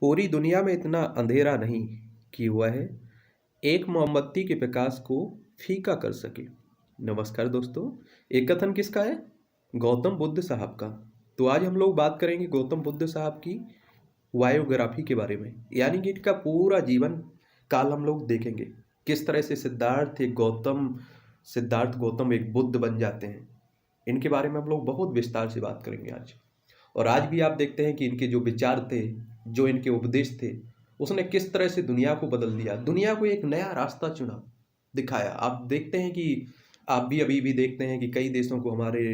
पूरी दुनिया में इतना अंधेरा नहीं कि वह एक मोमबत्ती के प्रकाश को फीका कर सके। नमस्कार दोस्तों, एक कथन किसका है? गौतम बुद्ध साहब का। तो आज हम लोग बात करेंगे गौतम बुद्ध साहब की बायोग्राफी के बारे में, यानी कि इनका पूरा जीवन काल हम लोग देखेंगे। किस तरह से सिद्धार्थ गौतम एक बुद्ध बन जाते हैं, इनके बारे में हम लोग बहुत विस्तार से बात करेंगे आज। और आज भी आप देखते हैं कि इनके जो विचार थे, जो इनके उपदेश थे, उसने किस तरह से दुनिया को बदल दिया, दुनिया को एक नया रास्ता चुना, दिखाया। आप देखते हैं कि आप भी अभी भी देखते हैं कि कई देशों को हमारे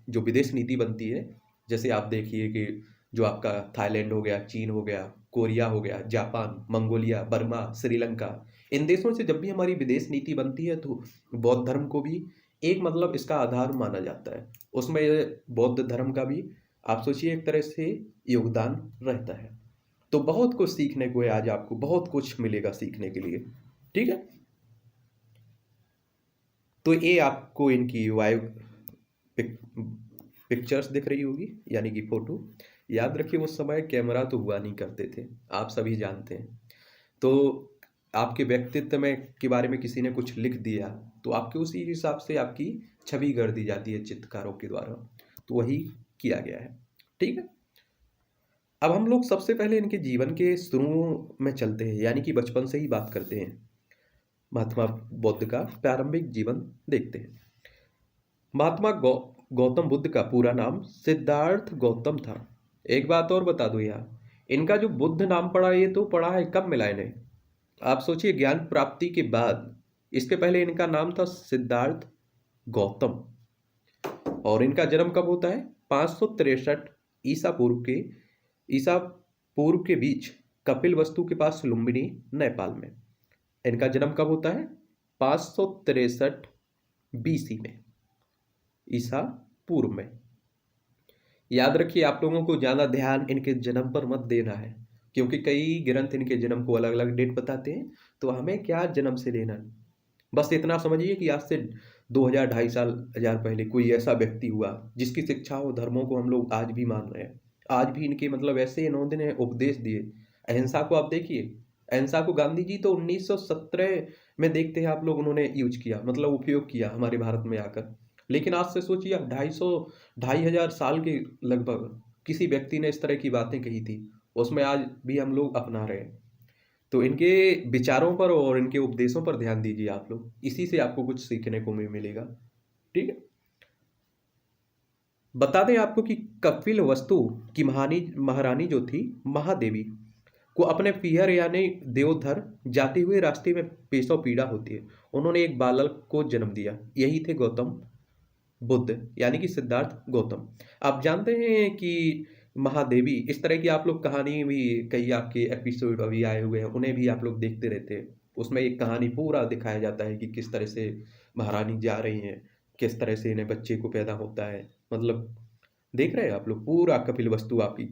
जो विदेश नीति बनती है, जैसे आप देखिए कि जो आपका थाईलैंड हो गया, चीन हो गया, कोरिया हो गया, जापान, मंगोलिया, बर्मा, श्रीलंका, इन देशों से जब भी हमारी विदेश नीति बनती है तो बौद्ध धर्म को भी एक मतलब इसका आधार माना जाता है। उसमें बौद्ध धर्म का भी आप सोचिए एक तरह से योगदान रहता है। तो बहुत कुछ सीखने को है, आज आपको बहुत कुछ मिलेगा सीखने के लिए। ठीक है, तो ये आपको इनकी पिक्चर्स दिख रही होगी, यानी कि फोटो। याद रखिए उस समय कैमरा तो हुआ नहीं करते थे, आप सभी जानते हैं। तो आपके व्यक्तित्व में के बारे में किसी ने कुछ लिख दिया तो आपके उसी हिसाब से आपकी छवि कर दी जाती है चित्रकारों के द्वारा। तो वही किया गया है। ठीक है, अब हम लोग सबसे पहले इनके जीवन के शुरू में चलते हैं, यानी कि बचपन से ही बात करते हैं। महात्मा बुद्ध का प्रारंभिक जीवन देखते हैं। गौतम बुद्ध का पूरा नाम सिद्धार्थ गौतम था। एक बात और बता दूं, यहाँ इनका जो बुद्ध नाम पड़ा, ये तो पड़ा है कब मिला इन्हें? आप सोचिए, ज्ञान प्राप्ति के बाद। इसके पहले इनका नाम था सिद्धार्थ गौतम। और इनका जन्म कब होता है? 563 ईसा पूर्व के बीच कपिल वस्तु के पास लुम्बिनी, नेपाल में। इनका जन्म कब होता है? 563 बीसी में, ईसा पूर्व में। याद रखिए, आप लोगों को ज्यादा ध्यान इनके जन्म पर मत देना है, क्योंकि कई ग्रंथ इनके जन्म को अलग अलग डेट बताते हैं। तो हमें क्या जन्म से लेना है? बस इतना समझिए कि आज से 2000 2,500 हजार पहले कोई ऐसा व्यक्ति हुआ जिसकी शिक्षा और धर्मों को हम लोग आज भी मान रहे हैं। आज भी इनके मतलब ऐसे इन्होंने उपदेश दिए। अहिंसा को आप देखिए, अहिंसा को गांधी जी तो 1917 में देखते हैं आप लोग, उन्होंने यूज किया, मतलब उपयोग किया हमारे भारत में आकर। लेकिन आज से सोचिए, आप 2,500 साल के लगभग किसी व्यक्ति ने इस तरह की बातें कही थी, उसमें आज भी हम लोग अपना रहे हैं। तो इनके विचारों पर और इनके उपदेशों पर ध्यान दीजिए आप लोग, इसी से आपको कुछ सीखने को मिलेगा। ठीक है, बता दें आपको कि कपिल वस्तु की महारानी जो थी, महादेवी को अपने पीहर यानी देवधर जाते हुए रास्ते में पेशव पीड़ा होती है। उन्होंने एक बालक को जन्म दिया, यही थे गौतम बुद्ध, यानी कि सिद्धार्थ गौतम। आप जानते हैं कि महादेवी, इस तरह की आप लोग कहानी भी, कई आपके एपिसोड अभी आए हुए हैं, उन्हें भी आप लोग देखते रहते हैं। उसमें एक कहानी पूरा दिखाया जाता है कि किस तरह से महारानी जा रही हैं, किस तरह से इन्हें बच्चे को पैदा होता है। मतलब देख रहे हैं आप लोग, पूरा कपिल वस्तु आपकी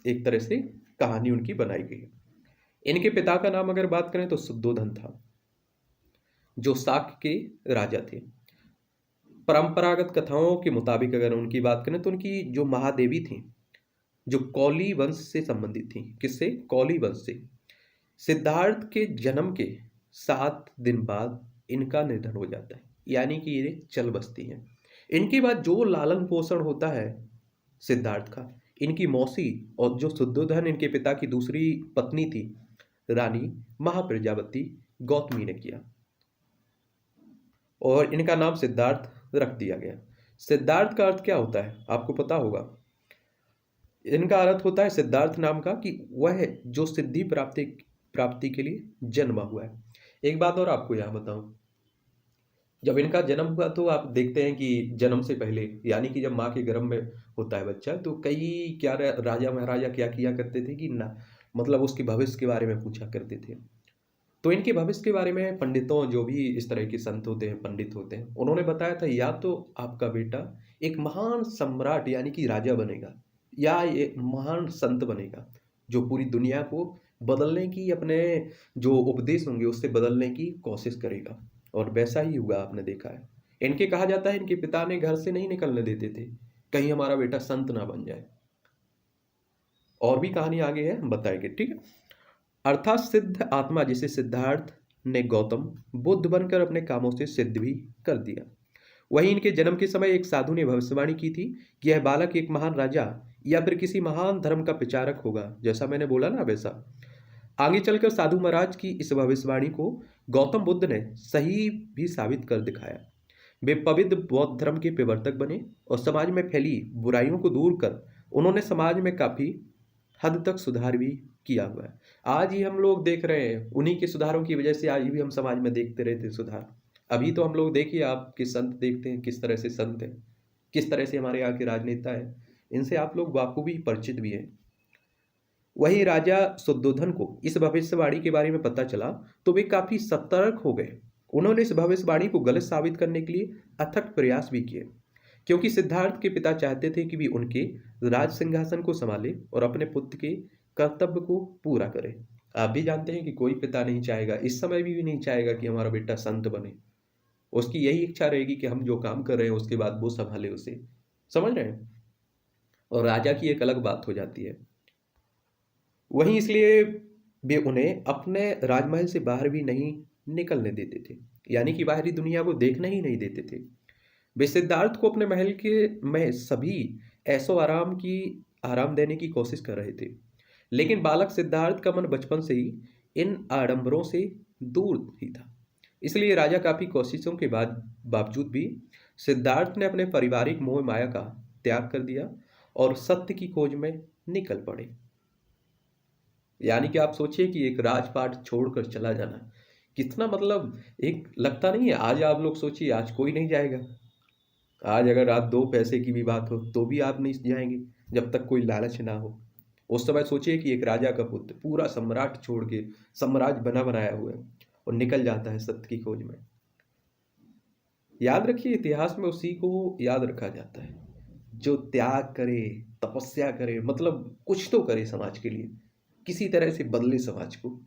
एक तरह से कहानी उनकी बनाई गई है। इनके पिता का नाम अगर बात करें तो शुद्धोधन था, जो शाक्य के राजा थे। परंपरागत कथाओं के मुताबिक अगर उनकी बात करें तो उनकी जो महादेवी थी, जो कौली वंश से संबंधित थी। किससे? कौली वंश से। सिद्धार्थ के जन्म के 7 दिन बाद इनका निधन हो जाता है, यानी कि ये चल बसती हैं। इनके बाद जो लालन पोषण होता है सिद्धार्थ का, इनकी मौसी और जो शुद्धोधन इनके पिता की दूसरी पत्नी थी, रानी महाप्रजापति गौतमी ने किया, और इनका नाम सिद्धार्थ रख दिया गया। सिद्धार्थ का अर्थ क्या होता है आपको पता होगा? इनका अर्थ होता है सिद्धार्थ नाम का कि वह जो सिद्धि प्राप्ति के लिए जन्मा हुआ है। एक बात और आपको यहाँ बताऊं, जब इनका जन्म हुआ तो आप देखते हैं कि जन्म से पहले, यानी कि जब माँ के गर्भ में होता है बच्चा, तो कई क्या राजा महाराजा क्या किया करते थे कि ना, मतलब उसके भविष्य के बारे में पूछा करते थे। तो इनके भविष्य के बारे में पंडितों, जो भी इस तरह के संत होते हैं, पंडित होते हैं, उन्होंने बताया था या तो आपका बेटा एक महान सम्राट यानी कि राजा बनेगा, या ये महान संत बनेगा जो पूरी दुनिया को बदलने की, अपने जो उपदेश होंगे उससे बदलने की कोशिश करेगा। और वैसा ही हुआ, आपने देखा है। इनके कहा जाता है इनके पिता ने घर से नहीं निकलने देते थे, कहीं हमारा बेटा संत ना बन जाए। और भी कहानी आगे है, हम बताएंगे, ठीक है। अर्थात सिद्ध आत्मा जिसे सिद्धार्थ ने गौतम बुद्ध बनकर अपने कामों से सिद्ध भी कर दिया। वहीं इनके जन्म के समय एक साधु ने भविष्यवाणी की थी कि यह बालक एक महान राजा या फिर किसी महान धर्म का प्रचारक होगा, जैसा मैंने बोला ना वैसा। आगे चलकर साधु महाराज की इस भविष्यवाणी को गौतम बुद्ध ने सही भी साबित कर दिखाया। वे पवित्र बौद्ध धर्म के प्रवर्तक बने और समाज में फैली बुराइयों को दूर कर उन्होंने समाज में काफी हद तक सुधार भी किया हुआ है। आज ही हम लोग देख रहे हैं, उन्हीं के सुधारों की वजह से आज भी हम समाज में देखते रहते हैं सुधार। अभी तो हम लोग देखिए, आप किस संत देखते हैं, किस तरह से संत हैं, किस तरह से हमारे यहाँ के राजनेता है, इनसे आप लोग बाखूबी परिचित भी हैं। वही राजा शुद्धोधन को इस भविष्यवाणी के बारे में पता चला तो वे काफी सतर्क हो गए। उन्होंने इस भविष्यवाणी को गलत साबित करने के लिए अथक प्रयास भी किए, क्योंकि सिद्धार्थ के पिता चाहते थे कि वे उनके राज सिंहासन को संभाले और अपने पुत्र के कर्तव्य को पूरा करे। आप भी जानते हैं कि कोई पिता नहीं चाहेगा, इस समय भी नहीं चाहेगा कि हमारा बेटा संत बने। उसकी यही इच्छा रहेगी कि हम जो काम कर रहे हैं उसके बाद वो संभाले उसे, समझ रहे हैं। और राजा की एक अलग बात हो जाती है। वहीं इसलिए वे उन्हें अपने राजमहल से बाहर भी नहीं निकलने देते थे, यानी कि बाहरी दुनिया को देखने ही नहीं देते थे। वे सिद्धार्थ को अपने महल के में सभी ऐशो आराम देने की कोशिश कर रहे थे, लेकिन बालक सिद्धार्थ का मन बचपन से ही इन आडंबरों से दूर ही था। इसलिए राजा काफी कोशिशों के बावजूद भी सिद्धार्थ ने अपने पारिवारिक मोह माया का त्याग कर दिया और सत्य की खोज में निकल पड़े। यानी कि आप सोचिए कि एक राजपाट छोड़कर चला जाना कितना, मतलब एक लगता नहीं है। आज आप लोग सोचिए, आज कोई नहीं जाएगा। आज अगर आप 2 पैसे की भी बात हो तो भी आप नहीं जाएंगे जब तक कोई लालच ना हो। उस समय सोचिए कि एक राजा का पुत्र पूरा सम्राट छोड़ के, साम्राज्य बना बनाया हुआ है, और निकल जाता है सत्य की खोज में। याद रखिए, इतिहास में उसी को याद रखा जाता है जो त्याग करे, तपस्या करे, मतलब कुछ तो करे समाज के लिए, किसी तरह से बदले समाज को।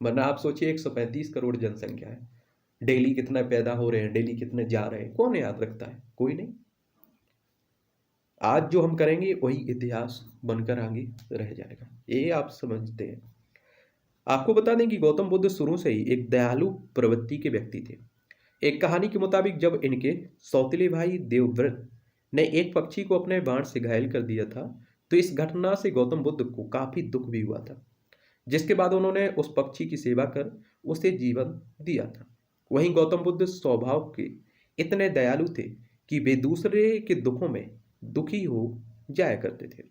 वरना आप सोचिए 135 करोड़ जनसंख्या है, डेली कितना पैदा हो रहे हैं, डेली कितने जा रहे हैं, कौन याद रखता है? कोई नहीं। आज जो हम करेंगे वही इतिहास बनकर आगे रह जाएगा, ये आप समझते हैं। आपको बता दें कि गौतम बुद्ध शुरू से ही एक दयालु प्रवृत्ति के व्यक्ति थे। एक कहानी के मुताबिक जब इनके सौतेले भाई देवव्रत ने एक पक्षी को अपने बाण से घायल कर दिया था, तो इस घटना से गौतम बुद्ध को काफी दुख भी हुआ था, जिसके बाद उन्होंने उस पक्षी की सेवा कर उसे जीवन दिया था। वहीं गौतम बुद्ध स्वभाव के इतने दयालु थे कि वे दूसरे के दुखों में दुखी हो जाया करते थे।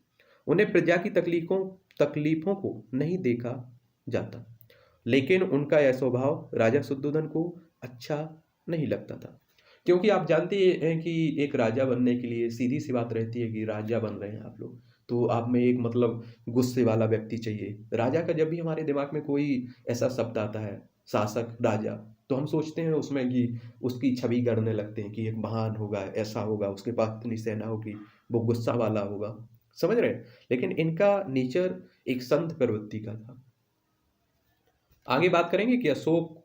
उन्हें प्रजा की तकलीफों को नहीं देखा जाता, लेकिन उनका यह स्वभाव राजा शुद्धोधन को अच्छा नहीं लगता था। क्योंकि आप जानते हैं कि एक राजा बनने के लिए सीधी सी बात रहती है कि राजा बन रहे हैं आप लोग, तो आप में एक मतलब गुस्से वाला व्यक्ति चाहिए। राजा का जब भी हमारे दिमाग में कोई ऐसा शब्द आता है, शासक, राजा, तो हम सोचते हैं उसमें कि उसकी छवि गढ़ने लगते हैं कि एक महान होगा, ऐसा होगा, उसके पास इतनी सेना होगी, वो गुस्सा वाला होगा, समझ रहे हैं। लेकिन इनका नेचर एक संत प्रवृत्ति का था। आगे बात करेंगे कि अशोक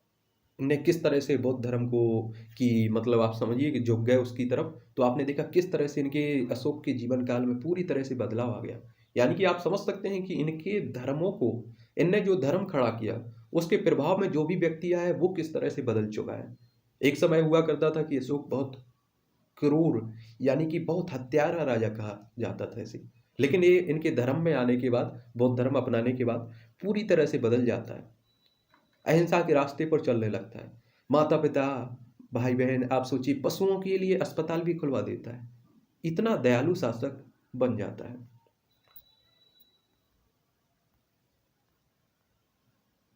ने किस तरह से बौद्ध धर्म को कि मतलब आप समझिए कि झुक गए उसकी तरफ, तो आपने देखा किस तरह से इनके अशोक के जीवन काल में पूरी तरह से बदलाव आ गया। यानी कि आप समझ सकते हैं कि इनके धर्मों को, इनने जो धर्म खड़ा किया उसके प्रभाव में जो भी व्यक्ति आया है वो किस तरह से बदल चुका है। एक समय हुआ करता था कि अशोक बहुत क्रूर, यानी कि बहुत हत्यारा राजा कहा जाता था ऐसे, लेकिन ये इनके धर्म में आने के बाद, बौद्ध धर्म अपनाने के बाद पूरी तरह से बदल जाता है, अहिंसा के रास्ते पर चलने लगता है। माता पिता, भाई बहन, आप सोचिए पशुओं के लिए अस्पताल भी खुलवा देता है। इतना दयालु शासक बन जाता है।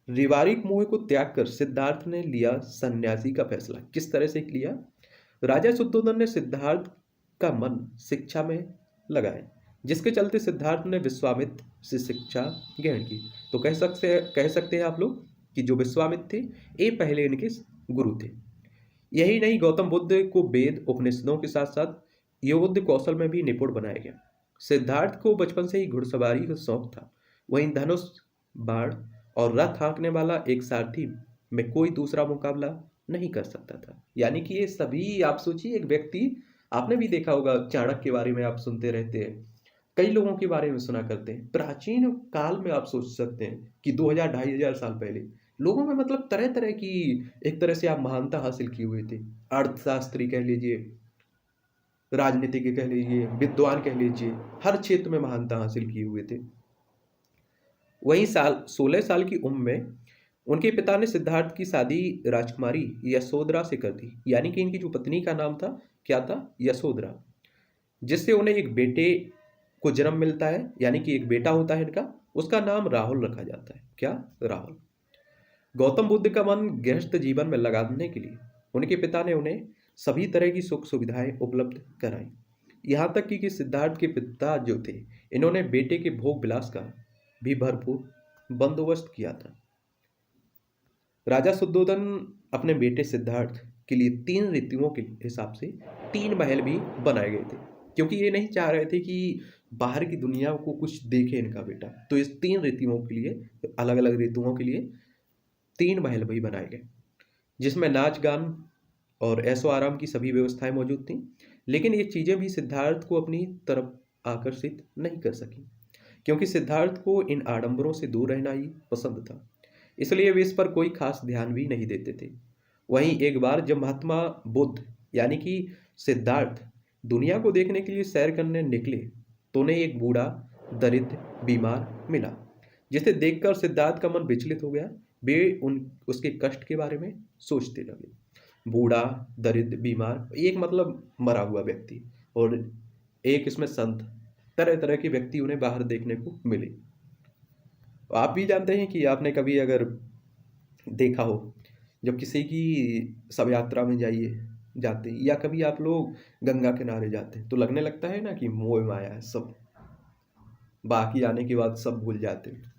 रिवारिक मोह को त्याग कर सिद्धार्थ ने लिया सन्यासी का फैसला। किस तरह से लिया? राजा शुद्धोधन ने सिद्धार्थ का मन शिक्षा में लगाया, जिसके चलते सिद्धार्थ ने विश्वामित्र से शिक्षा ग्रहण की। तो कह सकते हैं आप लोग कि जो विश्वामित्र थे ये पहले इनके गुरु थे। यही नहीं, गौतम बुद्ध को वेद उपनिषदों के साथ साथ युद्ध कौशल में भी निपुण बनाया गया। सिद्धार्थ को बचपन से ही घुड़सवारी का शौक था। वहीं धनुष, बाण और रथ हाँकने वाला एक सारथी में कोई दूसरा मुकाबला नहीं कर सकता था। यानी कि ये सभी, आप सोचिए एक व्यक्ति, आपने भी देखा होगा चाणक्य के बारे में आप सुनते रहते हैं, कई लोगों के बारे में सुना करते हैं। प्राचीन काल में आप सोच सकते हैं कि 2000 ढाई हजार साल पहले लोगों में मतलब तरह तरह की, एक तरह से आप महानता हासिल किए हुए थे। अर्थशास्त्री कह लीजिए, राजनीतिज्ञ कह लीजिए, विद्वान कह लीजिए, हर क्षेत्र में महानता हासिल किए हुए थे। वहीं साल 16 साल की उम्र में उनके पिता ने सिद्धार्थ की शादी राजकुमारी यशोधरा से कर दी। यानी कि इनकी जो पत्नी का नाम था, क्या था? यशोधरा। जिससे उन्हें एक बेटे को जन्म मिलता है, यानी कि एक बेटा होता है इनका। उसका नाम राहुल रखा जाता है। क्या? राहुल। गौतम बुद्ध का मन गृहस्थ जीवन में लगाने के लिए उनके पिता ने उन्हें सभी तरह की सुख सुविधाएं उपलब्ध कराई। यहाँ तक कि सिद्धार्थ के पिता जो थे, इन्होंने बेटे के भोग विलास का भी भरपूर बंदोबस्त किया था। राजा शुद्धोधन अपने बेटे सिद्धार्थ के लिए 3 ऋतुओं के हिसाब से 3 महल भी बनाए गए थे, क्योंकि ये नहीं चाह रहे थे कि बाहर की दुनिया को कुछ देखे इनका बेटा। तो इस 3 ऋतुओं के लिए, अलग अलग ऋतुओं के लिए 3 महल भी बनाए गए, जिसमें नाच गान और ऐशो आराम की सभी व्यवस्थाएं मौजूद थीं। लेकिन ये चीज़ें भी सिद्धार्थ को अपनी तरफ आकर्षित नहीं कर सकी, क्योंकि सिद्धार्थ को इन आडंबरों से दूर रहना ही पसंद था। इसलिए वे इस पर कोई खास ध्यान भी नहीं देते थे। वहीं एक बार जब महात्मा बुद्ध यानी कि सिद्धार्थ दुनिया को देखने के लिए सैर करने निकले, तो उन्हें एक बूढ़ा दरिद्र बीमार मिला, जिसे देखकर सिद्धार्थ का मन विचलित हो गया। वे उसके कष्ट के बारे में सोचते लगे। बूढ़ा दरिद्र बीमार, एक मतलब मरा हुआ व्यक्ति, और एक इसमें संत, तरह तरह के व्यक्ति उन्हें बाहर देखने को मिले। आप भी जानते हैं कि आपने कभी अगर देखा हो, जब किसी की शव यात्रा में जाते हैं, या कभी आप लोग गंगा किनारे जाते हैं, तो लगने लगता है ना कि मोह माया है सब, बाकी आने के बाद सब भूल जाते हैं।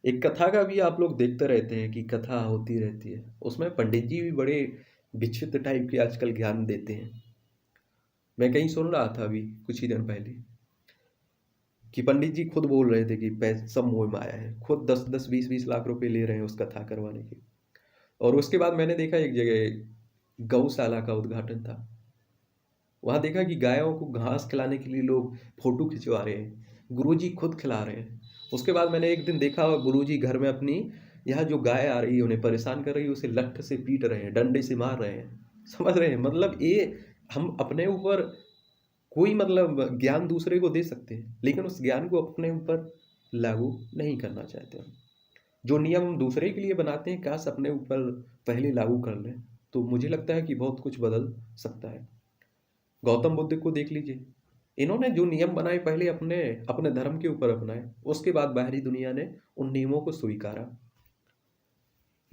एक कथा का भी आप लोग देखते रहते हैं कि कथा होती रहती है, उसमें पंडित जी भी बड़े विचित्र टाइप के आजकल ज्ञान देते हैं। मैं कहीं सुन रहा था अभी कुछ ही दिन पहले कि पंडित जी खुद बोल रहे थे कि पैसे सब मोह माया है, खुद 10-10 20-20 लाख रुपए ले रहे हैं उस कथा करवाने के। और उसके बाद मैंने देखा एक जगह गौशाला का उद्घाटन था, वहां देखा कि गायों को घास खिलाने के लिए लोग फोटो खिंचवा रहे हैं, गुरुजी खुद खिला रहे हैं। उसके बाद मैंने एक दिन देखा गुरुजी घर में अपनी, यहाँ जो गाय आ रही है उन्हें परेशान कर रही है, उसे लठ से पीट रहे हैं, डंडे से मार रहे हैं। समझ रहे हैं? मतलब ये हम अपने ऊपर कोई मतलब ज्ञान दूसरे को दे सकते हैं, लेकिन उस ज्ञान को अपने ऊपर लागू नहीं करना चाहते हम। जो नियम हम दूसरे के लिए बनाते हैं, काश अपने ऊपर पहले लागू कर लें, तो मुझे लगता है कि बहुत कुछ बदल सकता है। गौतम बुद्ध को देख लीजिए, इन्होंने जो नियम बनाए पहले अपने अपने धर्म के ऊपर अपनाए, उसके बाद बाहरी दुनिया ने उन नियमों को स्वीकारा।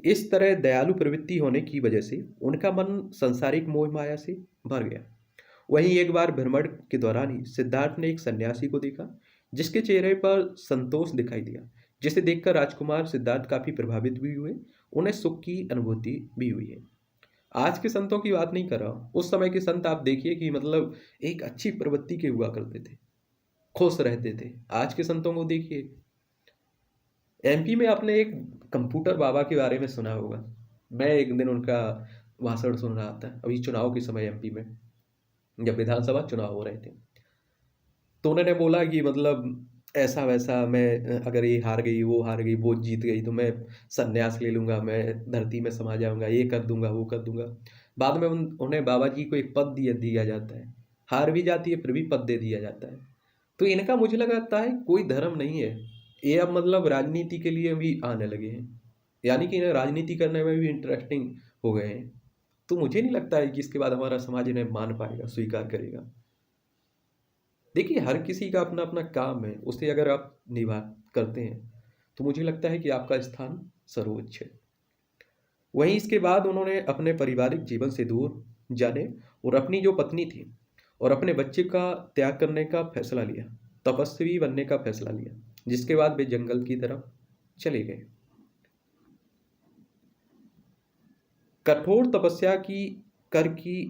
इस तरह दयालु प्रवृत्ति होने की वजह से उनका मन सांसारिक मोह माया से भर गया। वहीं एक बार भ्रमण के दौरान ही सिद्धार्थ ने एक सन्यासी को देखा, जिसके चेहरे पर संतोष दिखाई दिया, जिसे देखकर राजकुमार सिद्धार्थ काफी प्रभावित भी हुए। उन्हें सुख की अनुभूति भी हुई है। आज के संतों की बात नहीं कर रहा हूं, उस समय के संत आप देखिए कि मतलब एक अच्छी प्रवृत्ति के हुआ करते थे, खुश रहते थे। आज के संतों को देखिए। एमपी में आपने एक कंप्यूटर बाबा के बारे में सुना होगा। मैं एक दिन उनका भाषण सुन रहा था, अभी चुनाव के समय एमपी में, जब विधानसभा चुनाव हो रहे थे, तो उन्होंने बोला कि मतलब ऐसा वैसा, मैं अगर ये हार गई, वो हार गई, वो जीत गई, तो मैं संन्यास ले लूंगा, मैं धरती में समा जाऊंगा, ये कर दूंगा, वो कर दूंगा। बाद में उन्हें बाबा जी को एक पद दिया जाता है, हार भी जाती है फिर भी पद दे दिया जाता है। तो इनका मुझे लगता है कोई धर्म नहीं है, ये अब मतलब राजनीति के लिए भी आने लगे हैं, यानी कि इन्हें राजनीति करने में भी इंटरेस्टिंग हो गए हैं। तो मुझे नहीं लगता है कि इसके बाद हमारा समाज इन्हें मान पाएगा, स्वीकार करेगा। देखिए, हर किसी का अपना अपना काम है, उसे अगर आप निभा करते हैं, तो मुझे लगता है कि आपका स्थान सर्वोच्च है। वहीं इसके बाद उन्होंने अपने पारिवारिक जीवन से दूर जाने और अपनी जो पत्नी थी और अपने बच्चे का त्याग करने का फैसला लिया, तपस्वी बनने का फैसला लिया, जिसके बाद वे जंगल की तरफ चले गए। कठोर तपस्या की कर की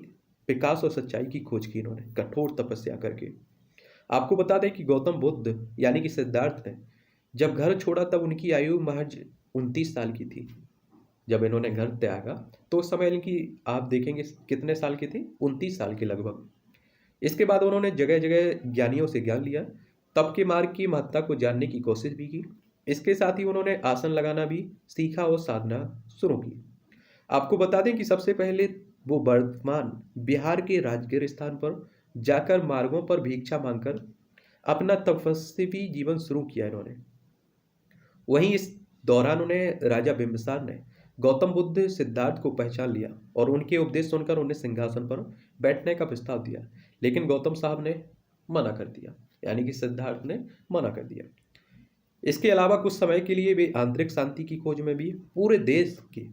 विकास और सच्चाई की खोज की इन्होंने, कठोर तपस्या करके। आपको बता दें कि गौतम बुद्ध यानी कि सिद्धार्थ ने जब घर छोड़ा, तब उनकी आयु महज 29 साल की थी। जब इन्होंने घर त्यागा, तो उस समय इनकी आप देखेंगे कितने साल की थी, 29 साल के लगभग। इसके बाद उन्होंने जगह जगह ज्ञानियों से ज्ञान लिया, तप के मार्ग की महत्ता को जानने की कोशिश भी की। इसके साथ ही उन्होंने आसन लगाना भी सीखा और साधना शुरू की। आपको बता दें कि सबसे पहले वो वर्तमान बिहार के राजगीर स्थान पर जाकर मार्गों पर भिक्षा मांगकर अपना तपस्वी जीवन शुरू किया इन्होंने। वहीं इस दौरान उन्हें राजा बिंबिसार ने गौतम बुद्ध सिद्धार्थ को पहचान लिया और उनके उपदेश सुनकर उन्हें सिंहासन पर बैठने का प्रस्ताव दिया, लेकिन गौतम साहब ने मना कर दिया, यानी कि सिद्धार्थ ने मना कर दिया। इसके अलावा कुछ समय के लिए वे आंतरिक शांति की खोज में भी पूरे देश के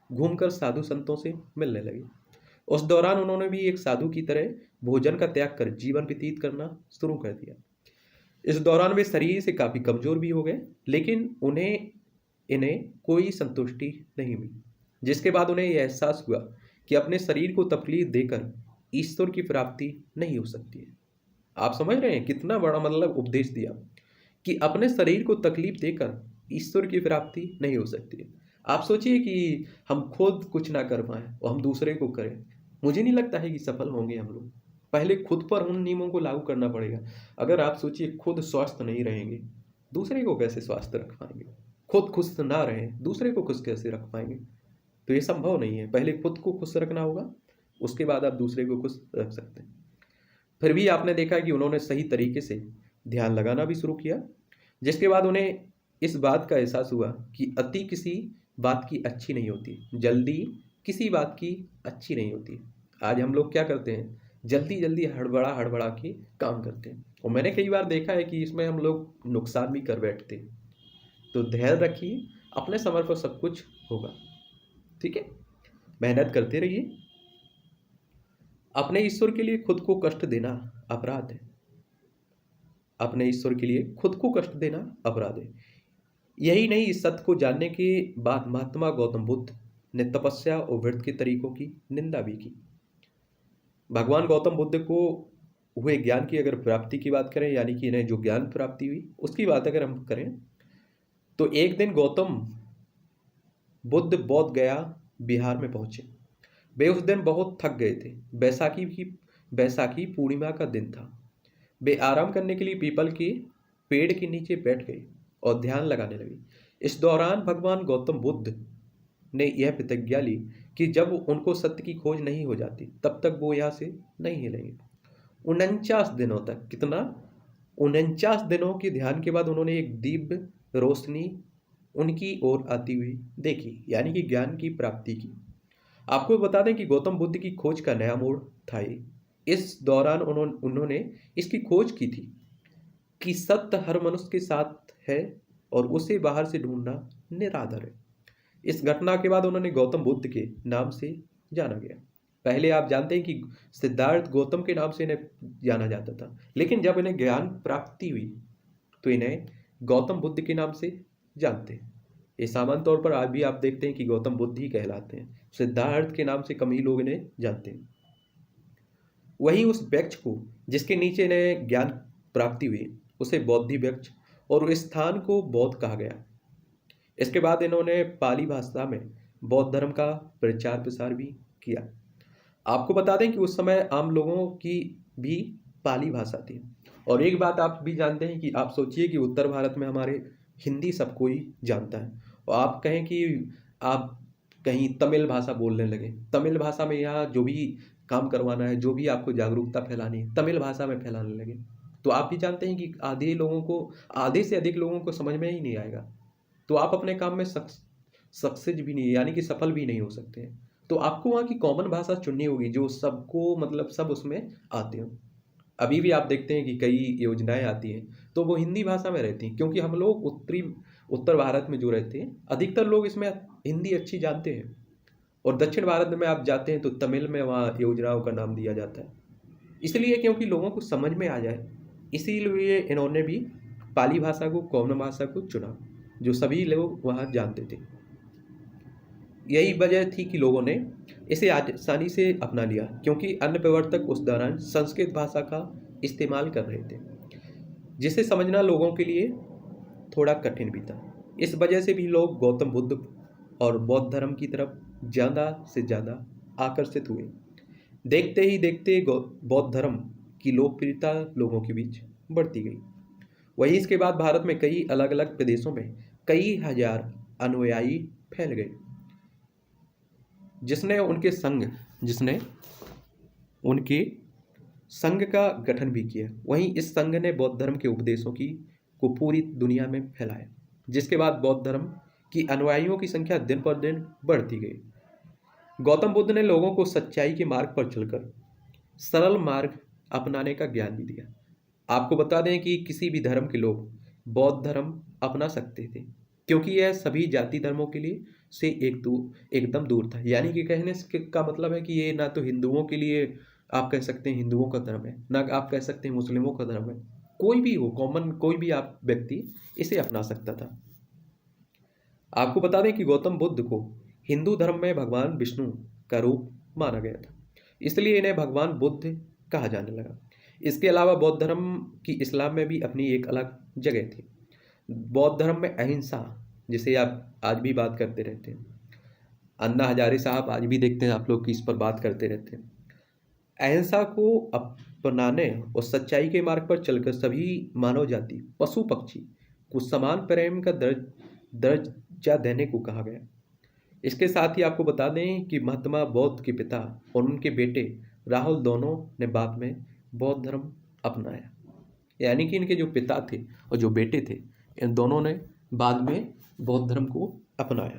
घूमकर साधु संतों से मिलने लगे। उस दौरान उन्होंने भी एक साधु की तरह भोजन का त्याग कर जीवन व्यतीत करना शुरू कर दिया। इस दौरान वे शरीर से काफी कमजोर भी हो गए, लेकिन इन्हें कोई संतुष्टि नहीं मिली, जिसके बाद उन्हें यह एहसास हुआ कि अपने शरीर को तकलीफ देकर ईश्वर की प्राप्ति नहीं हो सकती है। आप समझ रहे हैं कितना बड़ा मतलब उपदेश दिया कि अपने शरीर को तकलीफ देकर ईश्वर की प्राप्ति नहीं हो सकती है। आप सोचिए कि हम खुद कुछ ना कर पाए और हम दूसरे को करें, मुझे नहीं लगता है कि सफल होंगे हम लोग। पहले खुद पर उन नियमों को लागू करना पड़ेगा। अगर आप सोचिए खुद स्वस्थ नहीं रहेंगे, दूसरे को कैसे स्वस्थ रख पाएंगे? खुद खुश ना रहें, दूसरे को खुश कैसे रख पाएंगे? तो ये संभव नहीं है। पहले खुद को खुश रखना होगा, उसके बाद आप दूसरे को खुश रख सकते हैं। फिर भी आपने देखा कि उन्होंने सही तरीके से ध्यान लगाना भी शुरू किया, जिसके बाद उन्हें इस बात का एहसास हुआ कि अति किसी बात की अच्छी नहीं होती, जल्दी किसी बात की अच्छी नहीं होती। आज हम लोग क्या करते हैं, जल्दी जल्दी हड़बड़ा हड़बड़ा के काम करते हैं, और मैंने कई बार देखा है कि इसमें हम लोग नुकसान भी कर बैठते हैं। तो धैर्य रखिए, अपने समय पर सब कुछ होगा। ठीक है, मेहनत करते रहिए। अपने ईश्वर के लिए खुद को कष्ट देना अपराध है। अपने ईश्वर के लिए खुद को कष्ट देना अपराध है। यही नहीं, इस सत्य को जानने के बाद महात्मा गौतम बुद्ध ने तपस्या और व्रत के तरीकों की निंदा भी की। भगवान गौतम बुद्ध को हुए ज्ञान की अगर प्राप्ति की बात करें, यानी कि इन्हें जो ज्ञान प्राप्ति हुई उसकी बात अगर हम करें, तो एक दिन गौतम बुद्ध बोध गया बिहार में पहुंचे। वे उस दिन बहुत थक गए थे। बैसाखी पूर्णिमा का दिन था। वे आराम करने के लिए पीपल के पेड़ के नीचे बैठ गए और ध्यान लगाने लगे। इस दौरान भगवान गौतम बुद्ध ने यह प्रतिज्ञा ली कि जब उनको सत्य की खोज नहीं हो जाती तब तक वो यहाँ से नहीं हिलेंगे। 49 दिनों तक, कितना, 49 दिनों के ध्यान के बाद उन्होंने एक दिव्य रोशनी उनकी ओर आती हुई देखी, यानी कि ज्ञान की प्राप्ति की। आपको बता दें कि गौतम बुद्ध की खोज का नया मोड़ था ये। इस दौरान उन्होंने इसकी खोज की थी कि सत्य हर मनुष्य के साथ है और उसे बाहर से ढूंढना निराधार है। इस घटना के बाद उन्होंने गौतम बुद्ध के नाम से जाना गया। पहले आप जानते हैं कि सिद्धार्थ गौतम के नाम से इन्हें जाना जाता था, लेकिन जब इन्हें ज्ञान प्राप्ति हुई तो इन्हें गौतम बुद्ध के नाम से जानते हैं। ये सामान्य तौर पर आज भी आप देखते हैं कि गौतम बुद्ध ही कहलाते हैं। सिद्धार्थ के नाम से कम ही लोग इन्हें जानते हैं। वहीं उस वृक्ष को जिसके नीचे इन्हें ज्ञान प्राप्ति हुई उसे बोधि वृक्ष और उस स्थान को बौद्ध कहा गया। इसके बाद इन्होंने पाली भाषा में बौद्ध धर्म का प्रचार प्रसार भी किया। आपको बता दें कि उस समय आम लोगों की भी पाली भाषा थी। और एक बात आप भी जानते हैं कि आप सोचिए कि उत्तर भारत में हमारे हिंदी सब कोई जानता है, और आप कहें कि आप कहीं तमिल भाषा बोलने लगे, तमिल भाषा में यहाँ जो भी काम करवाना है, जो भी आपको जागरूकता फैलानी है, तमिल भाषा में फैलाने लगे, तो आप भी जानते हैं कि आधे से अधिक लोगों को समझ में ही नहीं आएगा। तो आप अपने काम में सक्सेस भी नहीं, यानी कि सफल भी नहीं हो सकते हैं। तो आपको वहाँ की कॉमन भाषा चुननी होगी जो सबको, मतलब सब उसमें आते हो। अभी भी आप देखते हैं कि कई योजनाएं आती हैं तो वो हिंदी भाषा में रहती हैं, क्योंकि हम लोग उत्तर भारत में जो रहते हैं अधिकतर लोग इसमें हिंदी अच्छी जानते हैं। और दक्षिण भारत में आप जाते हैं तो तमिल में वहाँ योजनाओं का नाम दिया जाता है, इसलिए क्योंकि लोगों को समझ में आ जाए। इसीलिए इन्होंने भी पाली भाषा को कॉमन भाषा को चुना जो सभी लोग वहाँ जानते थे। यही वजह थी कि लोगों ने इसे आसानी से अपना लिया, क्योंकि अन्य प्रवर्तक उस दौरान संस्कृत भाषा का इस्तेमाल कर रहे थे, जिसे समझना लोगों के लिए थोड़ा कठिन भी था। इस वजह से भी लोग गौतम बुद्ध और बौद्ध धर्म की तरफ ज़्यादा से ज़्यादा आकर्षित हुए। देखते ही देखते बौद्ध धर्म की लोकप्रियता लोगों के बीच बढ़ती गई। वहीं इसके बाद भारत में कई अलग अलग प्रदेशों में कई हजार अनुयायी फैल गए, जिसने उनके संघ का गठन भी किया। वहीं इस संघ ने बौद्ध धर्म के उपदेशों की को पूरी दुनिया में फैलाया, जिसके बाद बौद्ध धर्म की अनुयायियों की संख्या दिन पर दिन बढ़ती गई। गौतम बुद्ध ने लोगों को सच्चाई के मार्ग पर चलकर सरल मार्ग अपनाने का ज्ञान भी दिया। आपको बता दें कि किसी भी धर्म के लोग बौद्ध धर्म अपना सकते थे, क्योंकि यह सभी जाति धर्मों के लिए से एकदम दूर था। यानी कि कहने का मतलब है कि ये ना तो हिंदुओं के लिए आप कह सकते हैं हिंदुओं का धर्म है, ना आप कह सकते हैं मुस्लिमों का धर्म है। कोई भी हो, कॉमन कोई भी आप व्यक्ति इसे अपना सकता था। आपको बता दें कि गौतम बुद्ध को हिंदू धर्म में भगवान विष्णु का रूप माना गया था, इसलिए इन्हें भगवान बुद्ध कहा जाने लगा। इसके अलावा बौद्ध धर्म की इस्लाम में भी अपनी एक अलग जगह थी। बौद्ध धर्म में अहिंसा, जिसे आप आज भी बात करते रहते हैं, अन्ना हजारे साहब आज भी देखते हैं आप लोग की इस पर बात करते रहते हैं। अहिंसा को अपनाने और सच्चाई के मार्ग पर चलकर सभी मानव जाति पशु पक्षी को समान प्रेम का दर्जा देने को कहा गया। इसके साथ ही आपको बता दें कि महात्मा बौद्ध के पिता और उनके बेटे राहुल दोनों ने बाद में बौद्ध धर्म अपनाया। यानी कि इनके जो पिता थे और जो बेटे थे, इन दोनों ने बाद में बौद्ध धर्म को अपनाया।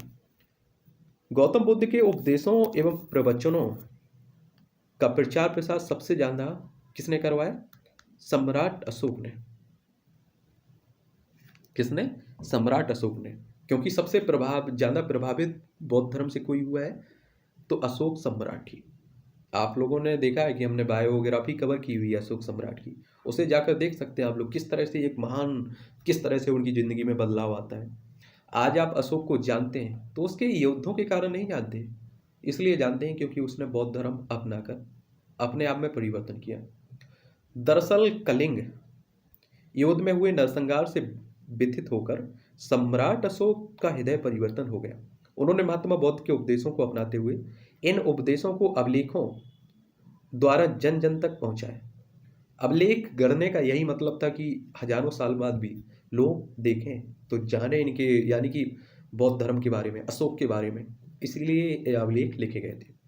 गौतम बुद्ध के उपदेशों एवं प्रवचनों का प्रचार प्रसार सबसे ज्यादा किसने करवाया? सम्राट अशोक ने। किसने? सम्राट अशोक ने। क्योंकि सबसे ज्यादा प्रभावित बौद्ध धर्म से कोई हुआ है तो अशोक सम्राट ही। आप लोगों ने देखा है कि हमने बायोग्राफी कवर की हुई है अशोक सम्राट की, उसे जाकर देख सकते हैं आप लोग किस तरह से एक महान, किस तरह से उनकी जिंदगी में बदलाव आता है। आज आप अशोक को जानते हैं तो उसके युद्धों के कारण नहीं जानते, इसलिए जानते हैं क्योंकि उसने बौद्ध धर्म अपनाकर अपने आप में परिवर्तन किया। दरअसल कलिंग युद्ध में हुए नरसंहार से व्यथित होकर सम्राट अशोक का हृदय परिवर्तन हो गया। उन्होंने महात्मा बौद्ध के उपदेशों को अपनाते हुए इन उपदेशों को अभिलेखों द्वारा जन जन तक पहुंचाया। अभिलेख गढ़ने का यही मतलब था कि हजारों साल बाद भी लोग देखें तो जाने इनके, यानी कि बौद्ध धर्म के बारे में, अशोक के बारे में, इसलिए ये अभिलेख लिखे गए थे।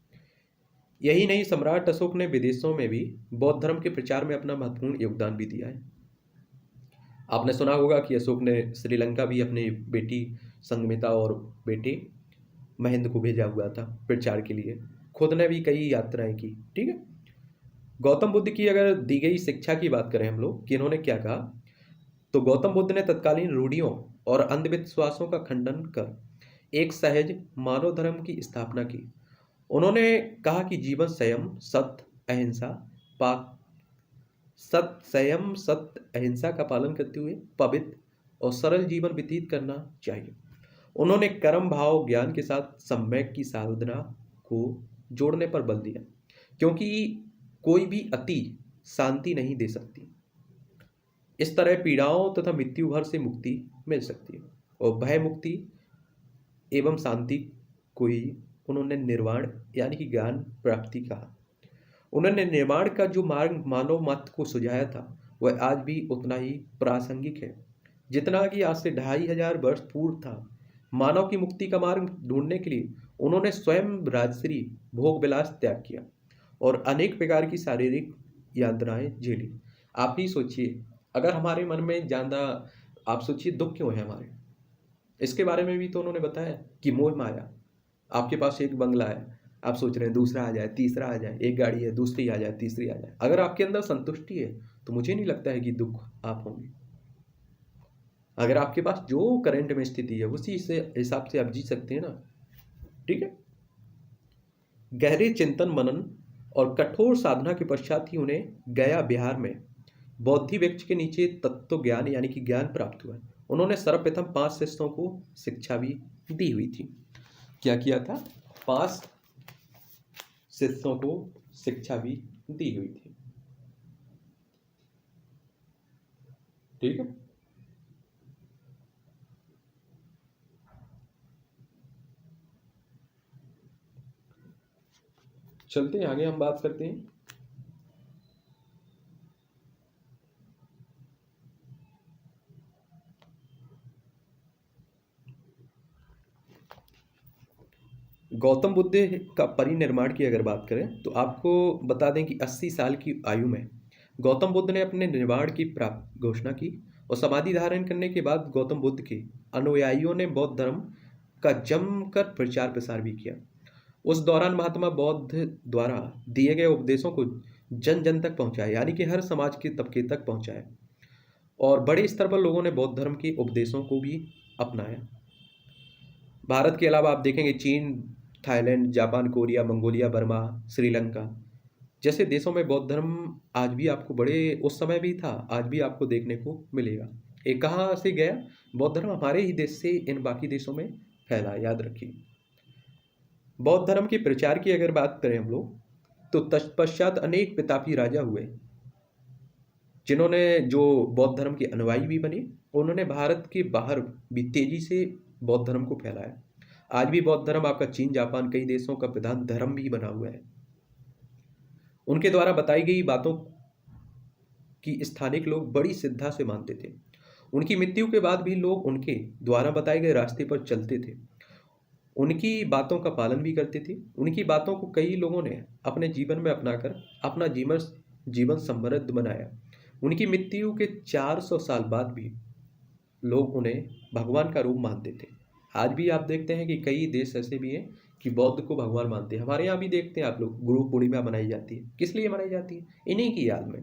यही नहीं, सम्राट अशोक ने विदेशों में भी बौद्ध धर्म के प्रचार में अपना महत्वपूर्ण योगदान भी दिया है। आपने सुना होगा कि अशोक ने श्रीलंका भी अपनी बेटी संगमिता और बेटे महेंद्र को भेजा हुआ था प्रचार के लिए। खुद ने भी कई यात्राएं की। ठीक है। गौतम बुद्ध की अगर दी गई शिक्षा की बात करें हम लोग कि इन्होंने क्या कहा, तो गौतम बुद्ध ने तत्कालीन रूढ़ियों और अंधविश्वासों का खंडन कर एक सहज मानव धर्म की स्थापना की। उन्होंने कहा कि जीवन संयम, सत्य, अहिंसा, पाक संयम, सत्य, अहिंसा का पालन करते हुए पवित्र और सरल जीवन व्यतीत करना चाहिए। उन्होंने कर्म भाव ज्ञान के साथ सम्यक की साधना को जोड़ने पर बल दिया, क्योंकि कोई भी अति शांति नहीं दे सकती। इस तरह पीड़ाओं तथा मृत्यु भर से मुक्ति मिल सकती है, और भय मुक्ति एवं शांति को ही उन्होंने निर्वाण यानी कि ज्ञान प्राप्ति कहा। उन्होंने निर्माण का जो मार्ग मानव मत को सुझाया था वह आज भी उतना ही प्रासंगिक है जितना कि आज से 2500 वर्ष पूर्व था। मानव की मुक्ति का मार्ग ढूंढने के लिए उन्होंने स्वयं राजश्री भोग विलास त्याग किया और अनेक प्रकार की शारीरिक यातनाएं झेली। आप ही सोचिए, अगर हमारे मन में ज्यादा, आप सोचिए दुख क्यों है हमारे, इसके बारे में भी तो उन्होंने बताया कि मोह माया। आपके पास एक बंगला है, आप सोच रहे हैं दूसरा आ जाए, तीसरा आ जाए, एक गाड़ी है दूसरी आ जाए, तीसरी आ जाए। अगर आपके अंदर संतुष्टि है तो मुझे नहीं लगता है कि दुख आप होंगे। अगर आपके पास जो करंट में स्थिति है उसी से हिसाब से आप जी सकते हैं ना। ठीक है। गहरे चिंतन मनन और कठोर साधना के पश्चात ही उन्हें गया बिहार में बौद्धि वृक्ष के नीचे तत्व ज्ञान यानी कि ज्ञान प्राप्त हुआ। उन्होंने सर्वप्रथम 5 शिष्यों को शिक्षा भी दी हुई थी। क्या किया था? 5 शिष्यों को शिक्षा भी दी हुई थी। ठीक है। चलते हैं आगे, हम बात करते हैं गौतम बुद्ध का परिनिर्माण की अगर बात करें तो आपको बता दें कि 80 साल की आयु में गौतम बुद्ध ने अपने निर्वाण की प्राप्त घोषणा की। और समाधि धारण करने के बाद गौतम बुद्ध के अनुयायियों ने बौद्ध धर्म का जमकर प्रचार प्रसार भी किया। उस दौरान महात्मा बौद्ध द्वारा दिए गए उपदेशों को जन जन तक पहुंचाया, यानी कि हर समाज के तबके तक पहुंचाया। और बड़े स्तर पर लोगों ने बौद्ध धर्म के उपदेशों को भी अपनाया। भारत के अलावा आप देखेंगे चीन, Thailand, Japan, Korea, Mongolia, Burma, Sri Lanka जैसे देशों में बौद्ध धर्म आज भी आपको बड़े, उस समय भी था, आज भी आपको देखने को मिलेगा। ये कहाँ से गया? बौद्ध धर्म हमारे ही देश से इन बाकी देशों में फैला, याद रखिए। बौद्ध धर्म के प्रचार की अगर बात करें हम लोग तो तत्पश्चात अनेक प्रतापी राजा हुए जिन्होंने, जो बौद्ध धर्म के अनुयायी भी बने। उन्होंने भारत के बाहर भी तेजी से बौद्ध धर्म को फैलाया। आज भी बौद्ध धर्म आपका चीन, जापान, कई देशों का प्रधान धर्म भी बना हुआ है। उनके द्वारा बताई गई बातों की स्थानिक लोग बड़ी श्रद्धा से मानते थे। उनकी मृत्यु के बाद भी लोग उनके द्वारा बताए गए रास्ते पर चलते थे, उनकी बातों का पालन भी करते थे। उनकी बातों को कई लोगों ने अपने जीवन में अपनाकर अपना जीवन समृद्ध बनाया। उनकी मृत्यु के 400 साल बाद भी लोग उन्हें भगवान का रूप मानते थे। आज भी आप देखते हैं कि कई देश ऐसे भी हैं कि बौद्ध को भगवान मानते हैं। हमारे यहाँ भी देखते हैं आप लोग, गुरु पूर्णिमा मनाई जाती है। किस लिए मनाई जाती है? इन्हीं की याद में।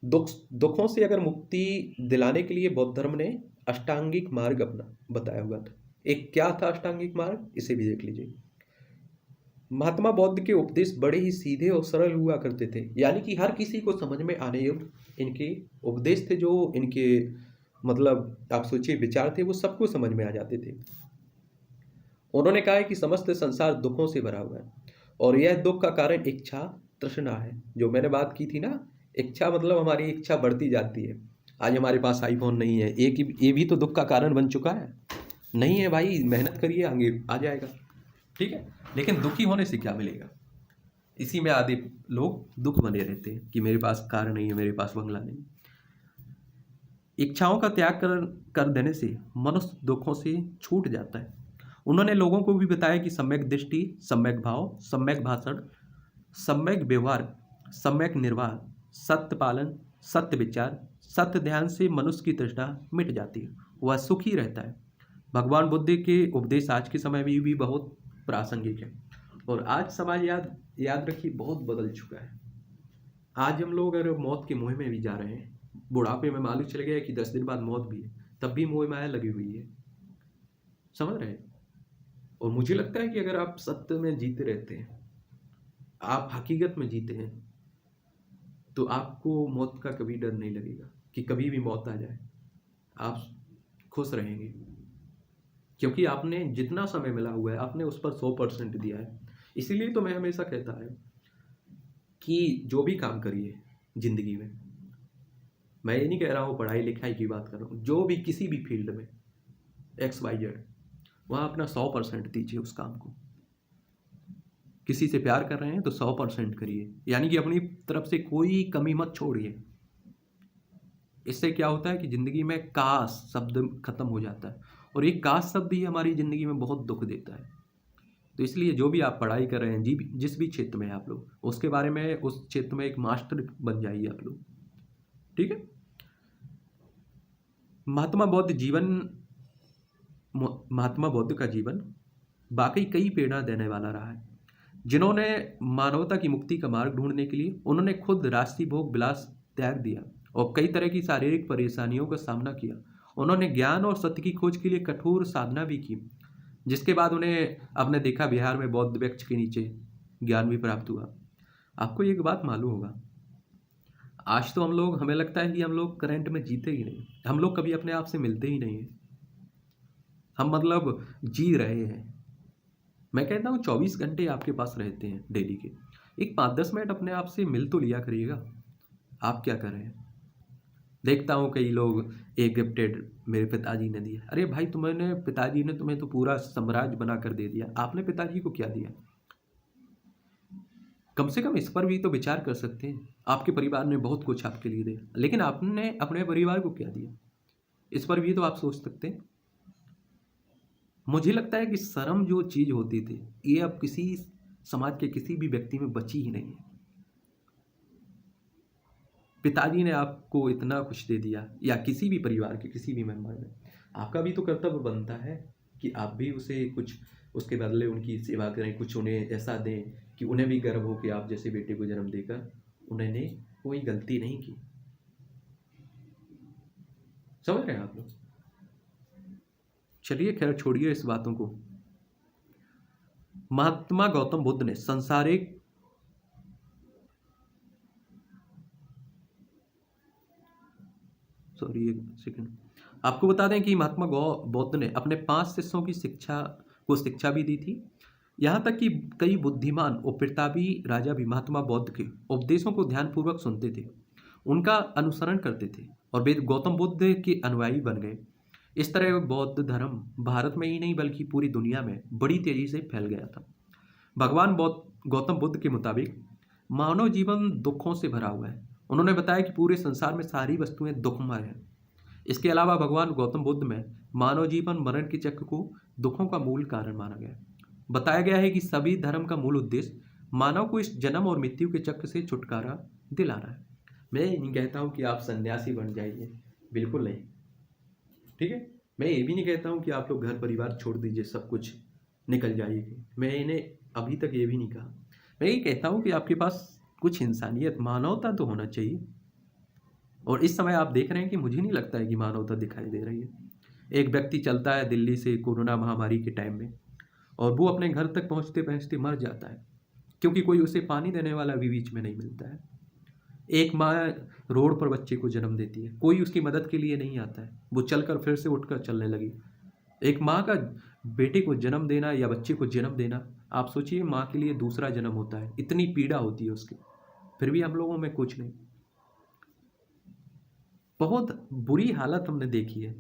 दुखों से अगर मुक्ति दिलाने के लिए बौद्ध धर्म ने अष्टांगिक मार्ग अपना बताया हुआ था। एक क्या था अष्टांगिक मार्ग, इसे भी देख लीजिए। महात्मा बौद्ध के उपदेश बड़े ही सीधे और सरल हुआ करते थे, यानी कि हर किसी को समझ में आने योग्य इनके उपदेश थे। जो इनके मतलब आप सोचिए विचार थे, वो सबको समझ में आ जाते थे। उन्होंने कहा है कि समस्त संसार दुखों से भरा हुआ है और यह दुख का कारण इच्छा तृष्णा है। जो मैंने बात की थी ना, इच्छा मतलब हमारी इच्छा बढ़ती जाती है। आज हमारे पास आईफोन नहीं है, ये भी तो दुख का कारण बन चुका है। नहीं है भाई, मेहनत करिए, आगे आ जाएगा, ठीक है। लेकिन दुखी होने से क्या मिलेगा? इसी में आधे लोग दुख बने रहते हैं कि मेरे पास कार नहीं है, मेरे पास बंगला नहीं। इच्छाओं का त्याग कर देने से मनुष्य दुखों से छूट जाता है। उन्होंने लोगों को भी बताया कि सम्यक दृष्टि, सम्यक भाव, सम्यक भाषण, सम्यक व्यवहार, सम्यक निर्वाह, सत्य पालन, सत्य विचार, सत्य ध्यान से मनुष्य की तृष्णा मिट जाती है, वह सुखी रहता है। भगवान बुद्ध के उपदेश आज के समय में भी बहुत प्रासंगिक है। और आज समाज याद रखिए बहुत बदल चुका है। आज हम लोग अगर मौत के मुँह में भी जा रहे हैं, बुढ़ापे में मालूम चल गया कि 10 दिन बाद मौत भी है, तब भी मोह माया लगी हुई है, समझ रहे हैं। और मुझे लगता है कि अगर आप सत्य में जीते रहते हैं, आप हकीकत में जीते हैं, तो आपको मौत का कभी डर नहीं लगेगा कि कभी भी मौत आ जाए। आप खुश रहेंगे क्योंकि आपने जितना समय मिला हुआ है आपने उस पर 100% दिया है। इसीलिए तो मैं हमेशा कहता है कि जो भी काम करिए जिंदगी में, मैं ये नहीं कह रहा हूँ पढ़ाई लिखाई की बात कर रहा हूँ, जो भी किसी भी फील्ड में XYZ, वहाँ अपना 100% दीजिए उस काम को। किसी से प्यार कर रहे हैं तो 100% करिए, यानी कि अपनी तरफ से कोई कमी मत छोड़िए। इससे क्या होता है कि ज़िंदगी में काश शब्द खत्म हो जाता है, और एक काश शब्द ही हमारी ज़िंदगी में बहुत दुख देता है। तो इसलिए जो भी आप पढ़ाई कर रहे हैं, जिस भी क्षेत्र में आप लोग, उसके बारे में, उस क्षेत्र में एक मास्टर बन जाइए आप लोग, ठीक है। महात्मा बौद्ध का जीवन वाकई कई प्रेरणा देने वाला रहा है। जिन्होंने मानवता की मुक्ति का मार्ग ढूंढने के लिए उन्होंने खुद राष्ट्रीय भोग विलास त्याग दिया और कई तरह की शारीरिक परेशानियों का सामना किया। उन्होंने ज्ञान और सत्य की खोज के लिए कठोर साधना भी की, जिसके बाद उन्हें, आपने देखा बिहार में बौद्ध वृक्ष के नीचे ज्ञान भी प्राप्त हुआ। आपको एक बात मालूम होगा, आज तो हमें लगता है कि हम लोग करंट में जीते ही नहीं, हम लोग कभी अपने आप से मिलते ही नहीं हैं। हम मतलब जी रहे हैं। मैं कहता हूँ 24 घंटे आपके पास रहते हैं डेली के, एक 5-10 मिनट अपने आप से मिल तो लिया करिएगा। आप क्या कर रहे हैं? देखता हूँ कई लोग, एक गिफ्टेड मेरे पिताजी ने दिया। अरे भाई, पिताजी ने तुम्हें तो पूरा साम्राज्य बना कर दे दिया, आपने पिताजी को क्या दिया? कम से कम इस पर भी तो विचार कर सकते हैं। आपके परिवार ने बहुत कुछ आपके लिए दिया, लेकिन आपने अपने परिवार को क्या दिया, इस पर भी तो आप सोच सकते हैं। मुझे लगता है कि शर्म जो चीज़ होती थी, ये अब किसी समाज के किसी भी व्यक्ति में बची ही नहीं है। पिताजी ने आपको इतना कुछ दे दिया या किसी भी परिवार के किसी भी मेंबर ने, आपका भी तो कर्तव्य बनता है कि आप भी उसे कुछ उसके बदले उनकी सेवा करें, कुछ उन्हें ऐसा दें कि उन्हें भी गर्व हो कि आप जैसे बेटे को जन्म देकर उन्होंने कोई गलती नहीं की। समझ रहे हैं आप लोग? चलिए खैर छोड़िए इस बातों को। महात्मा गौतम बुद्ध ने संसारिक सॉरी एक सेकंड, आपको बता दें कि महात्मा बुद्ध ने अपने 5 शिष्यों की शिक्षा भी दी थी। यहाँ तक कि कई बुद्धिमान और प्रतापी राजा भी महात्मा बुद्ध के उपदेशों को ध्यानपूर्वक सुनते थे, उनका अनुसरण करते थे और वे गौतम बुद्ध के अनुयायी बन गए। इस तरह बौद्ध धर्म भारत में ही नहीं बल्कि पूरी दुनिया में बड़ी तेजी से फैल गया था। भगवान गौतम बुद्ध के मुताबिक मानव जीवन दुखों से भरा हुआ है। उन्होंने बताया कि पूरे संसार में सारी वस्तुएं दुखमय हैं। इसके अलावा भगवान गौतम बुद्ध में मानव जीवन मरण के चक्र को दुखों का मूल कारण माना गया। बताया गया है कि सभी धर्म का मूल उद्देश्य मानव को इस जन्म और मृत्यु के चक्र से छुटकारा दिलाना है। मैं ये नहीं कहता हूँ कि आप सन्यासी बन जाइए, बिल्कुल नहीं, ठीक है। मैं ये भी नहीं कहता हूँ कि आप लोग घर परिवार छोड़ दीजिए, सब कुछ निकल जाइए। मैं इन्हें अभी तक ये भी नहीं कहा। मैं ये कहता हूँ कि आपके पास कुछ इंसानियत, मानवता तो होना चाहिए। और इस समय आप देख रहे हैं कि मुझे नहीं लगता है कि मानवता दिखाई दे रही है। एक व्यक्ति चलता है दिल्ली से कोरोना महामारी के टाइम में और वो अपने घर तक पहुंचते पहुंचते मर जाता है क्योंकि कोई उसे पानी देने वाला भी बीच में नहीं मिलता है। एक माँ रोड पर बच्चे को जन्म देती है, कोई उसकी मदद के लिए नहीं आता है, वो चलकर फिर से उठकर चलने लगी। एक माँ का बेटे को जन्म देना या बच्चे को जन्म देना, आप सोचिए माँ के लिए दूसरा जन्म होता है, इतनी पीड़ा होती है उसकी, फिर भी हम लोगों में कुछ नहीं। बहुत बुरी हालत हमने देखी है।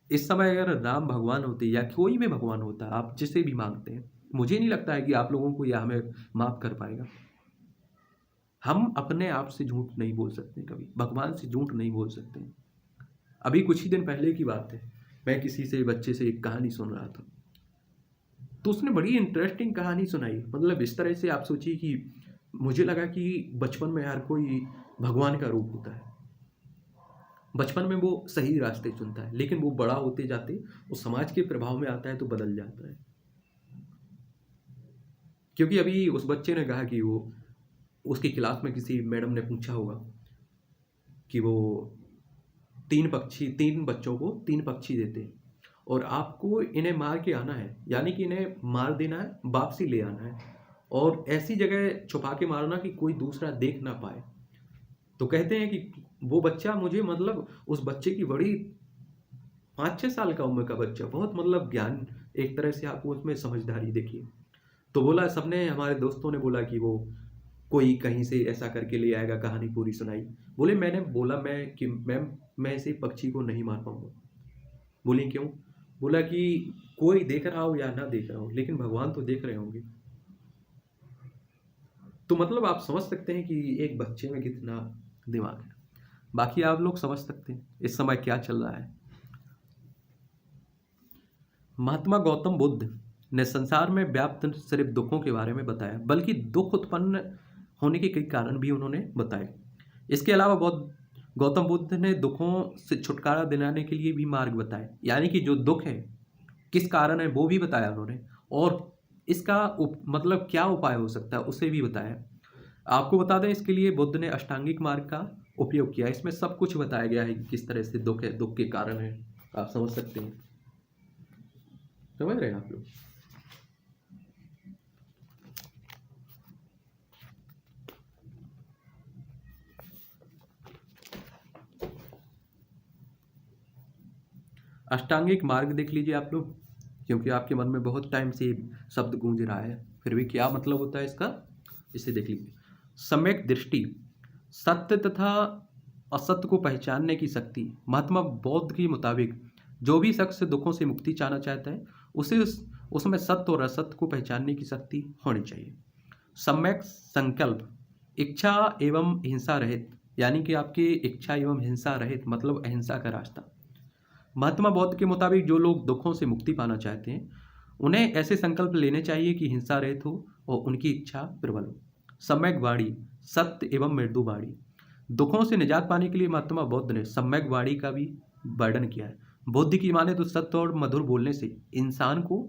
इस समय अगर राम भगवान होते या कोई भी भगवान होता, आप जिसे भी मांगते हैं, मुझे नहीं लगता है कि आप लोगों को यह हमें माफ कर पाएगा। हम अपने आप से झूठ नहीं बोल सकते, कभी भगवान से झूठ नहीं बोल सकते। अभी कुछ ही दिन पहले की बात है, मैं किसी से बच्चे से एक कहानी सुन रहा था, तो उसने बड़ी इंटरेस्टिंग कहानी सुनाई। मतलब इस तरह से आप सोचिए कि मुझे लगा कि बचपन में हर कोई भगवान का रूप होता है, बचपन में वो सही रास्ते चुनता है, लेकिन वो बड़ा होते जाते वो समाज के प्रभाव में आता है तो बदल जाता है। क्योंकि अभी उस बच्चे ने कहा कि वो उसकी क्लास में किसी मैडम ने पूछा होगा कि वो तीन बच्चों को 3 पक्षी देते हैं और आपको इन्हें मार के आना है, यानी कि इन्हें मार देना है, वापसी ले आना है और ऐसी जगह छुपा के मारना कि कोई दूसरा देख ना पाए। तो कहते हैं कि वो बच्चा, मुझे मतलब उस बच्चे की बड़ी 5-6 साल का उम्र का बच्चा, बहुत मतलब ज्ञान, एक तरह से आपको उसमें समझदारी देखिए। तो बोला, सबने हमारे दोस्तों ने बोला कि वो कोई कहीं से ऐसा करके ले आएगा, कहानी पूरी सुनाई। बोले, मैंने बोला कि मैम मैं इसे पक्षी को नहीं मार पाऊंगा। बोली क्यों? बोला कि कोई देख रहा हो या ना देख रहा हो, लेकिन भगवान तो देख रहे होंगे। तो मतलब आप समझ सकते हैं कि एक बच्चे में कितना दिमाग है। बाकी आप लोग समझ सकते हैं इस समय क्या चल रहा है। महात्मा गौतम बुद्ध ने संसार में व्याप्त सिर्फ दुखों के बारे में बताया, बल्कि दुख उत्पन्न होने के कई कारण भी उन्होंने बताए। इसके अलावा गौतम बुद्ध ने दुखों से छुटकारा दिलाने के लिए भी मार्ग बताए, यानी कि जो दुख है किस कारण है वो भी बताया उन्होंने, और इसका मतलब क्या उपाय हो सकता है उसे भी बताया। आपको बता दें, इसके लिए बुद्ध ने अष्टांगिक मार्ग का उपयोग किया। इसमें सब कुछ बताया गया है कि किस तरह से दुख है, दुख के कारण है, आप समझ सकते हैं। समझ रहे हैं आप लोग? अष्टांगिक मार्ग देख लीजिए आप लोग, क्योंकि आपके मन में बहुत टाइम से शब्द गूंज रहा है, फिर भी क्या मतलब होता है इसका, इसे देख लीजिए। सम्यक दृष्टि, सत्य तथा असत्य को पहचानने की शक्ति। महात्मा बौद्ध के मुताबिक जो भी शख्स दुखों से मुक्ति चाहना चाहता है उसे उसमें सत्य और असत्य को पहचानने की शक्ति होनी चाहिए। सम्यक संकल्प, इच्छा एवं हिंसा रहित, यानी कि आपकी इच्छा एवं हिंसा रहित मतलब अहिंसा का रास्ता। महात्मा बुद्ध के मुताबिक जो लोग दुखों से मुक्ति पाना चाहते हैं उन्हें ऐसे संकल्प लेने चाहिए कि हिंसा रहित हो और उनकी इच्छा प्रबल हो। सम्यक वाणी, सत्य एवं मृदु वाणी। दुखों से निजात पाने के लिए महात्मा बुद्ध ने सम्यक वाणी का भी वर्णन किया है। बुद्ध की माने तो सत्य और मधुर बोलने से इंसान को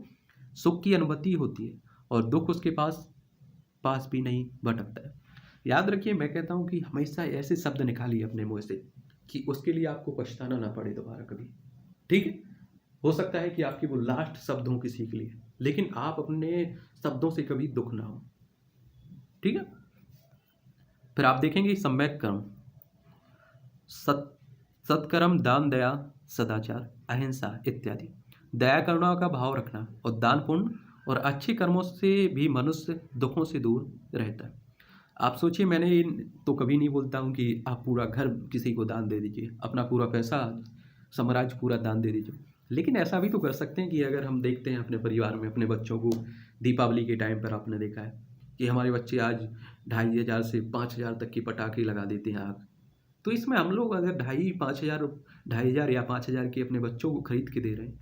सुख की अनुभूति होती है और दुख उसके पास पास भी नहीं भटकता है। याद रखिए, मैं कहता हूँ कि हमेशा ऐसे शब्द निकालिए अपने मुंह से कि उसके लिए आपको पछताना ना पड़े दोबारा कभी। ठीक है, हो सकता है कि आपकी वो लास्ट शब्द हो किसी के लिए, लेकिन आप अपने शब्दों से कभी दुख ना हो। ठीक है, फिर आप देखेंगे सम्यक कर्म, सत्कर्म, दान, दया, सदाचार, अहिंसा इत्यादि। दया करुणा का भाव रखना और दान पुण्य और अच्छे कर्मों से भी मनुष्य दुखों से दूर रहता है। आप सोचिए, मैंने तो कभी नहीं बोलता हूँ कि आप पूरा घर किसी को दान दे दीजिए, अपना पूरा पैसा साम्राज्य पूरा दान दे दीजिए, लेकिन ऐसा भी तो कर सकते हैं कि अगर हम देखते हैं अपने परिवार में अपने बच्चों को, दीपावली के टाइम पर आपने देखा है कि हमारे बच्चे आज 2500 से 5000 तक की पटाखे लगा देते हैं आग। तो इसमें हम लोग अगर 2500 या 5000 के अपने बच्चों को खरीद के दे रहे हैं,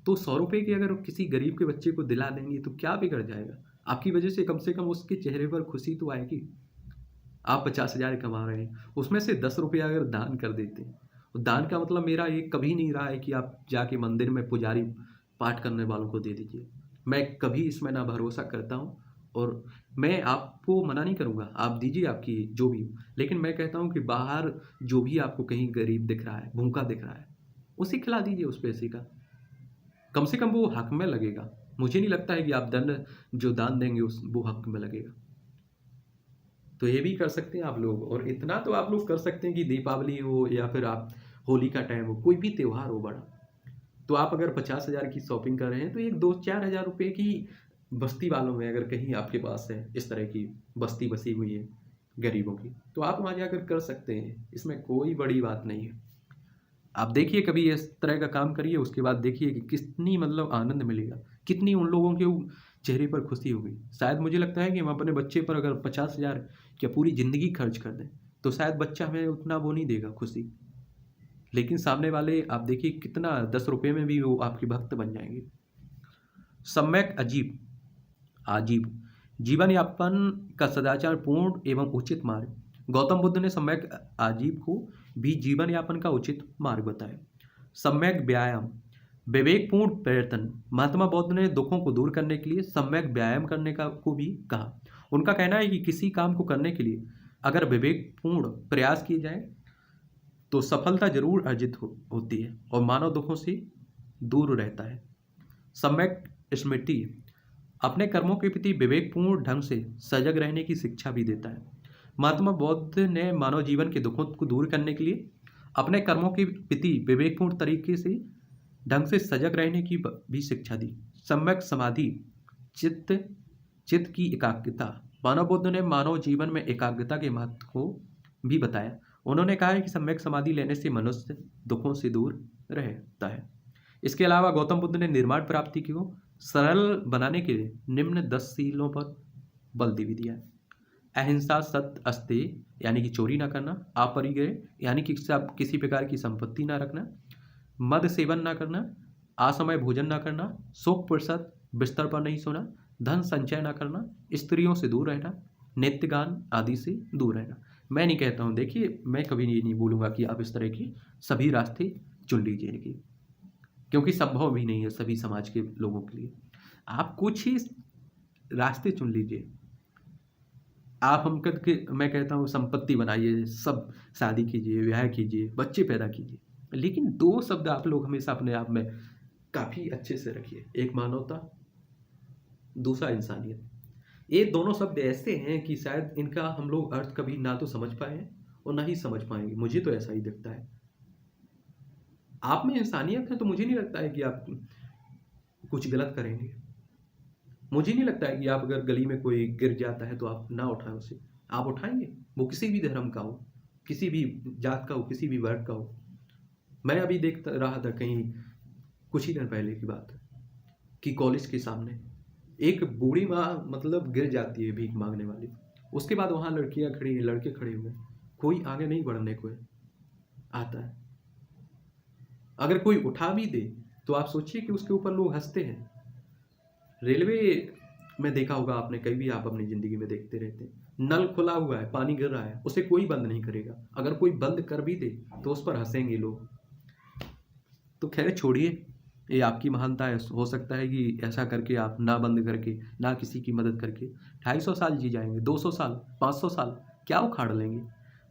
तो 100 रुपये के अगर किसी गरीब के बच्चे को दिला देंगे तो क्या बिगड़ जाएगा? आपकी वजह से कम उसके चेहरे पर खुशी तो आएगी। आप 50,000 कमा रहे हैं, उसमें से 10 रुपये अगर दान कर देते हैं, और दान का मतलब मेरा ये कभी नहीं रहा है कि आप जाके मंदिर में पुजारी पाठ करने वालों को दे दीजिए। मैं कभी इसमें ना भरोसा करता हूँ और मैं आपको मना नहीं करूँगा, आप दीजिए आपकी जो भी हो, लेकिन मैं कहता हूँ कि बाहर जो भी आपको कहीं गरीब दिख रहा है, भूखा दिख रहा है, उसे खिला दीजिए उस पैसे का, कम से कम वो हक में लगेगा। मुझे नहीं लगता है कि आप दंड जो दान देंगे उस वो हक में लगेगा। तो ये भी कर सकते हैं आप लोग, और इतना तो आप लोग कर सकते हैं कि दीपावली हो या फिर आप होली का टाइम हो, कोई भी त्यौहार हो बड़ा, तो आप अगर 50,000 की शॉपिंग कर रहे हैं तो एक 2-4 हज़ार रुपये की बस्ती वालों में अगर कहीं आपके पास है इस तरह की बस्ती बसी हुई है गरीबों की, तो आप वहाँ जाकर कर सकते हैं, इसमें कोई बड़ी बात नहीं है। आप देखिए कभी इस तरह का काम करिए, उसके बाद देखिए कि कितनी मतलब आनंद मिलेगा, कितनी उन लोगों के चेहरे पर खुशी होगी। शायद मुझे लगता है कि हम अपने बच्चे पर अगर 50,000 या पूरी ज़िंदगी खर्च कर दें तो शायद बच्चा हमें उतना वो नहीं देगा खुशी, लेकिन सामने वाले आप देखिए कितना 10 रुपये में भी वो आपके भक्त बन जाएंगे। सम्यक अजीब आजीब जीवन यापन का सदाचार पूर्ण एवं उचित मार्ग। गौतम बुद्ध ने सम्यक आजीव को भी जीवन यापन का उचित मार्ग बताया। सम्यक व्यायाम, विवेकपूर्ण प्रयत्न। महात्मा बुद्ध ने दुखों को दूर करने के लिए सम्यक व्यायाम करने का को भी कहा। उनका कहना है कि किसी काम को करने के लिए अगर विवेकपूर्ण प्रयास किए जाए तो सफलता जरूर अर्जित होती है और मानव दुखों से दूर रहता है। सम्यक स्मृति अपने कर्मों के प्रति विवेकपूर्ण ढंग से सजग रहने की शिक्षा भी देता है। महात्मा बुद्ध ने मानव जीवन के दुखों को दूर करने के लिए अपने कर्मों के प्रति विवेकपूर्ण तरीके से ढंग से सजग रहने की भी शिक्षा दी। सम्यक समाधि, चित्त चित्त की एकाग्रता। मानव बुद्ध ने मानव जीवन में एकाग्रता के महत्व को भी बताया। उन्होंने कहा है कि सम्यक समाधि लेने से मनुष्य दुखों से दूर रहता है। इसके अलावा गौतम बुद्ध ने निर्माण प्राप्ति को सरल बनाने के लिए निम्न 10 सीलों पर बल भी दिया है। अहिंसा, सत्य, अस्तेय यानी कि चोरी ना करना, अपरिग्रह यानी कि किसी प्रकार की संपत्ति ना रखना, मद सेवन ना करना, असमय भोजन ना करना, शोक प्रसत बिस्तर पर नहीं सोना, धन संचय ना करना, स्त्रियों से दूर रहना, नित्य गान आदि से दूर रहना। मैं नहीं कहता हूँ, देखिए मैं कभी ये नहीं बोलूँगा कि आप इस तरह के सभी रास्ते चुन लीजिए, क्योंकि संभव भी नहीं है सभी समाज के लोगों के लिए। आप कुछ ही रास्ते चुन लीजिए। आप मैं कहता हूँ संपत्ति बनाइए, सब शादी कीजिए, ब्याह कीजिए, बच्चे पैदा कीजिए, लेकिन 2 शब्द आप लोग हमेशा अपने आप में काफ़ी अच्छे से रखिए, एक मानवता, दूसरा इंसानियत। ये दोनों शब्द ऐसे हैं कि शायद इनका हम लोग अर्थ कभी ना तो समझ पाए और ना ही समझ पाएंगे, मुझे तो ऐसा ही दिखता है। आप में इंसानियत है तो मुझे नहीं लगता है कि आप कुछ गलत करेंगे। मुझे नहीं लगता है कि आप अगर गली में कोई गिर जाता है तो आप ना उठाएं उसे, आप उठाएंगे, वो किसी भी धर्म का हो, किसी भी जात का हो, किसी भी वर्ग का हो। मैं अभी देख रहा था कहीं कुछ ही दिन पहले की बात है कि कॉलेज के सामने एक बूढ़ी माँ मतलब गिर जाती है भीख मांगने वाली, उसके बाद वहाँ लड़कियाँ खड़ी हैं, लड़के खड़े हुए, कोई आगे नहीं बढ़ने को आता है। अगर कोई उठा भी दे तो आप सोचिए कि उसके ऊपर लोग हंसते हैं। रेलवे में देखा होगा आपने, कहीं भी आप अपनी ज़िंदगी में देखते रहते हैं, नल खुला हुआ है, पानी गिर रहा है, उसे कोई बंद नहीं करेगा। अगर कोई बंद कर भी दे तो उस पर हंसेंगे लोग। तो खैर छोड़िए, ये आपकी महानता है। हो सकता है कि ऐसा करके आप ना बंद करके, ना किसी की मदद करके 250 साल जी जाएंगे, 200 साल, 500 साल, क्या उखाड़ लेंगे।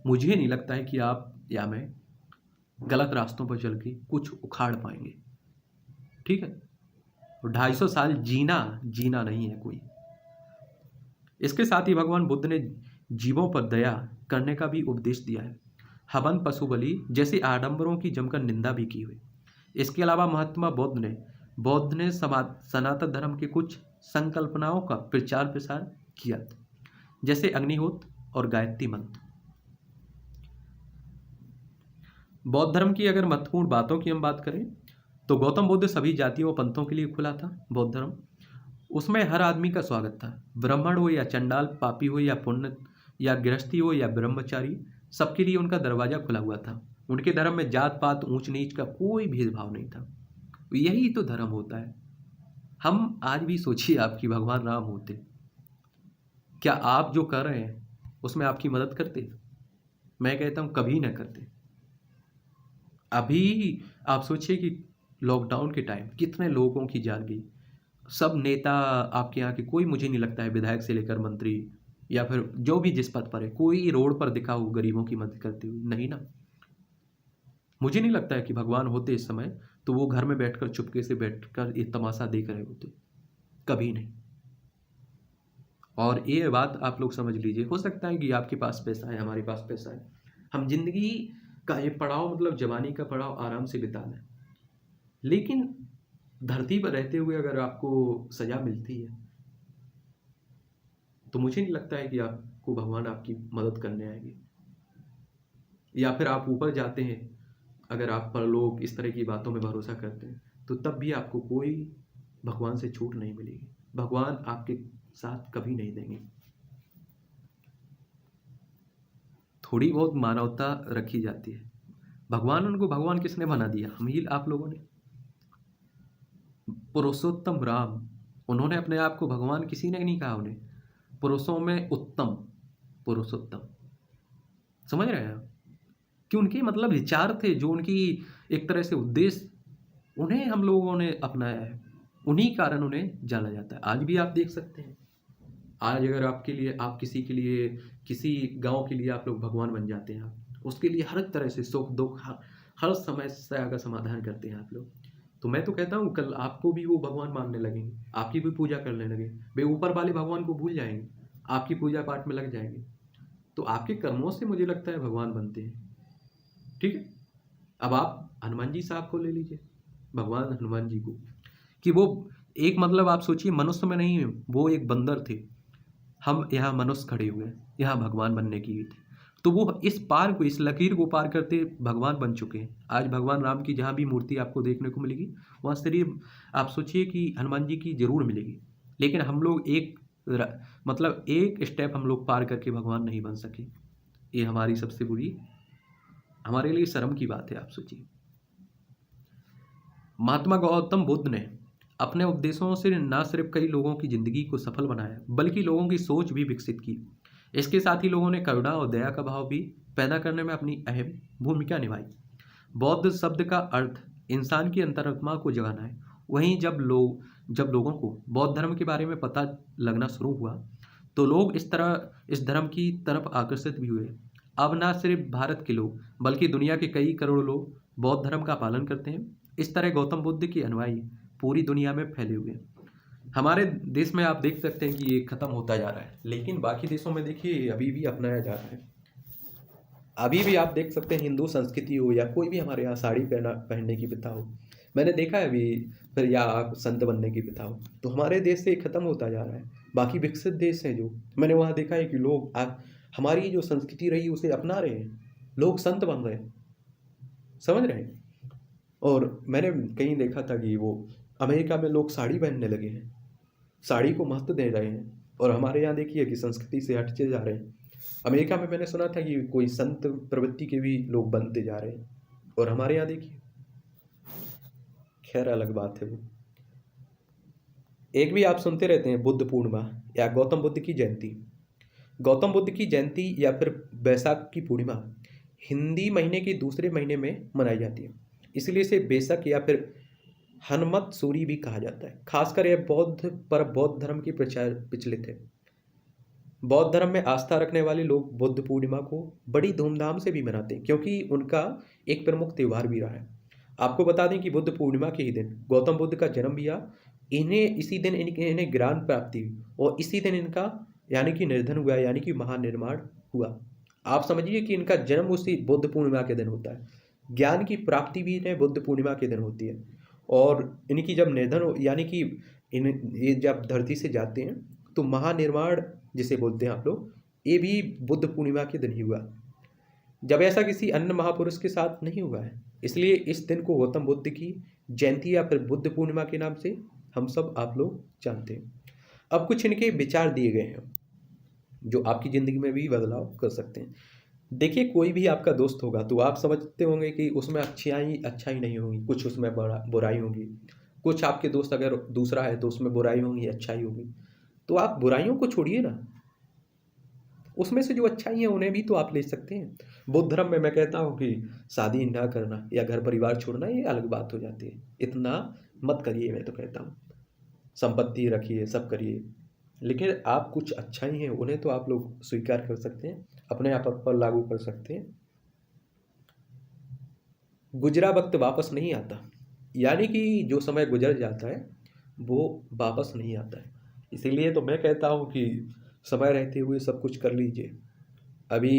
मुझे नहीं लगता है कि आप या मैं गलत रास्तों पर चल के कुछ उखाड़ पाएंगे। ठीक है, तो 250 साल जीना जीना नहीं है कोई। इसके साथ ही भगवान बुद्ध ने जीवों पर दया करने का भी उपदेश दिया है। हवन, पशु बलि जैसे आडंबरों की जमकर निंदा भी की हुई। इसके अलावा महात्मा बौद्ध ने सनातन धर्म के कुछ संकल्पनाओं का प्रचार प्रसार किया, जैसे अग्निहोत्र और गायत्री मंत्र। बौद्ध धर्म की अगर महत्वपूर्ण बातों की हम बात करें तो गौतम बुद्ध सभी जातियों और पंथों के लिए खुला था। बौद्ध धर्म, उसमें हर आदमी का स्वागत था, ब्राह्मण हो या चंडाल, पापी हो या पुण्य, या गृहस्थी हो या ब्रह्मचारी, सबके लिए उनका दरवाजा खुला हुआ था। उनके धर्म में जात पात, ऊंच नीच का कोई भेदभाव नहीं था। यही तो धर्म होता है। हम आज भी सोचिए, आपकी भगवान राम होते, क्या आप जो कर रहे हैं उसमें आपकी मदद करते? मैं कहता हूं कभी ना करते। अभी आप सोचिए कि लॉकडाउन के टाइम कितने लोगों की जान गई। सब नेता आपके यहाँ के, कोई मुझे नहीं लगता है विधायक से लेकर मंत्री या फिर जो भी जिस पद पर है, कोई रोड पर दिखा हो गरीबों की मदद करते हुए, नहीं ना। मुझे नहीं लगता है कि भगवान होते इस समय तो वो घर में बैठकर चुपके से बैठकर ये तमाशा देख रहे होते, कभी नहीं। और ये बात आप लोग समझ लीजिए, हो सकता है कि आपके पास पैसा है, हमारे पास पैसा है, हम जिंदगी का ये पड़ाव, मतलब जवानी का पड़ाव आराम से बिता लें, लेकिन धरती पर रहते हुए अगर आपको सजा मिलती है तो मुझे नहीं लगता है कि आपको भगवान आपकी मदद करने आएंगे। या फिर आप ऊपर जाते हैं, अगर आप पर लोग इस तरह की बातों में भरोसा करते हैं तो तब भी आपको कोई भगवान से छूट नहीं मिलेगी। भगवान आपके साथ कभी नहीं देंगे। थोड़ी बहुत मानवता रखी जाती है। भगवान, उनको भगवान किसने बना दिया? हम ही आप लोगों ने। पुरुषोत्तम राम, उन्होंने अपने आप को भगवान किसी ने नहीं कहा, उन्हें पुरुषों में उत्तम, पुरुषोत्तम। समझ रहे हैं आप कि उनके मतलब विचार थे, जो उनकी एक तरह से उद्देश्य, उन्हें हम लोगों ने अपनाया है, उन्हीं कारण उन्हें जाना जाता है। आज भी आप देख सकते हैं, आज अगर आपके लिए, आप किसी के लिए, किसी गांव के लिए आप लोग भगवान बन जाते हैं, आप उसके लिए हर तरह से सुख दुख, हर समस्या का समाधान करते हैं आप लोग। तो मैं तो कहता हूँ कल आपको भी वो भगवान मानने लगेंगे, आपकी भी पूजा करने लगे, वे ऊपर वाले भगवान को भूल जाएंगे, आपकी पूजा पाठ में लग जाएंगे। तो आपके कर्मों से मुझे लगता है भगवान बनते हैं। ठीक है, अब आप हनुमान जी साहब को ले लीजिए, भगवान हनुमान जी को, कि वो एक, मतलब आप सोचिए, मनुष्य में नहीं है, वो एक बंदर थे। हम यहाँ मनुष्य खड़े हुए हैं, यहाँ भगवान बनने की थी, तो वो इस पार को, इस लकीर को पार करते भगवान बन चुके हैं। आज भगवान राम की जहाँ भी मूर्ति आपको देखने को मिलेगी, वहाँ सिर्फ आप सोचिए कि हनुमान जी की जरूर मिलेगी। लेकिन हम लोग मतलब एक स्टेप हम लोग पार करके भगवान नहीं बन सके। ये हमारी सबसे बुरी, हमारे लिए शर्म की बात है। आप सोचिए, महात्मा गौतम बुद्ध ने अपने उपदेशों से न सिर्फ कई लोगों की जिंदगी को सफल बनाया, बल्कि लोगों की सोच भी विकसित की। इसके साथ ही लोगों ने करुणा और दया का भाव भी पैदा करने में अपनी अहम भूमिका निभाई। बौद्ध शब्द का अर्थ इंसान की अंतरात्मा को जगाना है। वहीं जब लोगों को बौद्ध धर्म के बारे में पता लगना शुरू हुआ तो लोग इस धर्म की तरफ आकर्षित भी हुए। अब ना सिर्फ भारत के लोग बल्कि दुनिया के कई करोड़ लोग बौद्ध धर्म का पालन करते हैं। इस तरह गौतम बुद्ध के अनुयायी पूरी दुनिया में फैले हुए हैं। हमारे देश में आप देख सकते हैं कि ये खत्म होता जा रहा है, लेकिन बाकी देशों में देखिए अभी भी अपनाया जा रहा है। अभी भी आप देख सकते हैं, हिंदू संस्कृति हो या कोई भी हमारे यहाँ साड़ी पहनने की प्रथा हो, मैंने देखा है अभी, फिर या आप संत बनने की प्रथा हो, तो हमारे देश से खत्म होता जा रहा है। बाकी विकसित देश हैं जो, मैंने वहाँ देखा है कि लोग हमारी जो संस्कृति रही उसे अपना रहे हैं, लोग संत बन रहे हैं। समझ रहे हैं? और मैंने कहीं देखा था कि वो अमेरिका में लोग साड़ी पहनने लगे हैं, साड़ी को महत्व दे रहे हैं, और हमारे यहाँ देखिए कि संस्कृति से हटते जा रहे हैं। अमेरिका में मैंने सुना था कि कोई संत प्रवृत्ति के भी लोग बनते जा रहे हैं, और हमारे यहाँ देखिए खैर अलग बात है वो। एक भी आप सुनते रहते हैं बुद्ध पूर्णिमा या गौतम बुद्ध की जयंती। गौतम बुद्ध की जयंती या फिर बैसाख की पूर्णिमा हिंदी महीने के दूसरे महीने में मनाई जाती है, इसलिए इसे बेसक या फिर हनुमत सूरी भी कहा जाता है। खासकर यह बौद्ध धर्म की प्रचार प्रचलित है। बौद्ध धर्म में आस्था रखने वाले लोग बुद्ध पूर्णिमा को बड़ी धूमधाम से भी मनाते हैं, क्योंकि उनका एक प्रमुख त्यौहार भी रहा है। आपको बता दें कि बुद्ध पूर्णिमा के ही दिन गौतम बुद्ध का जन्म भी हुआ। इन्हें इसी दिन इन्हें ज्ञान प्राप्ति हुई और इसी दिन इनका यानी कि निर्धन हुआ, यानी कि महानिर्माण हुआ। आप समझिए कि इनका जन्म उसी बुद्ध पूर्णिमा के दिन होता है। ज्ञान की प्राप्ति भी इन्हें बुद्ध पूर्णिमा के दिन होती है। और इनकी जब यानी कि इन ये जब धरती से जाते हैं तो महानिर्माण जिसे बोलते हैं आप लोग, ये भी बुद्ध पूर्णिमा के दिन ही हुआ, जब ऐसा किसी अन्य महापुरुष के साथ नहीं हुआ है। इसलिए इस दिन को गौतम बुद्ध की जयंती या फिर बुद्ध पूर्णिमा के नाम से हम सब आप लोग जानते हैं। अब कुछ इनके विचार दिए गए हैं जो आपकी ज़िंदगी में भी बदलाव कर सकते हैं। देखिए, कोई भी आपका दोस्त होगा तो आप समझते होंगे कि उसमें अच्छाई नहीं होगी, कुछ उसमें बुराई होगी। कुछ आपके दोस्त अगर दूसरा है तो उसमें बुराई होगी, अच्छाई होगी। तो आप बुराइयों को छोड़िए ना, उसमें से जो अच्छाई है उन्हें भी तो आप ले सकते हैं। बौद्ध धर्म में मैं कहता हूँ कि शादी ना करना या घर परिवार छोड़ना ये अलग बात हो जाती है, इतना मत करिए। मैं तो कहता हूँ संपत्ति रखिए, सब करिए, लेकिन आप कुछ अच्छाई हैं उन्हें तो आप लोग स्वीकार कर सकते हैं, अपने आप पर लागू कर सकते हैं। गुजरा वक्त वापस नहीं आता, यानी कि जो समय गुजर जाता है वो वापस नहीं आता है। इसीलिए तो मैं कहता हूँ कि समय रहते हुए सब कुछ कर लीजिए। अभी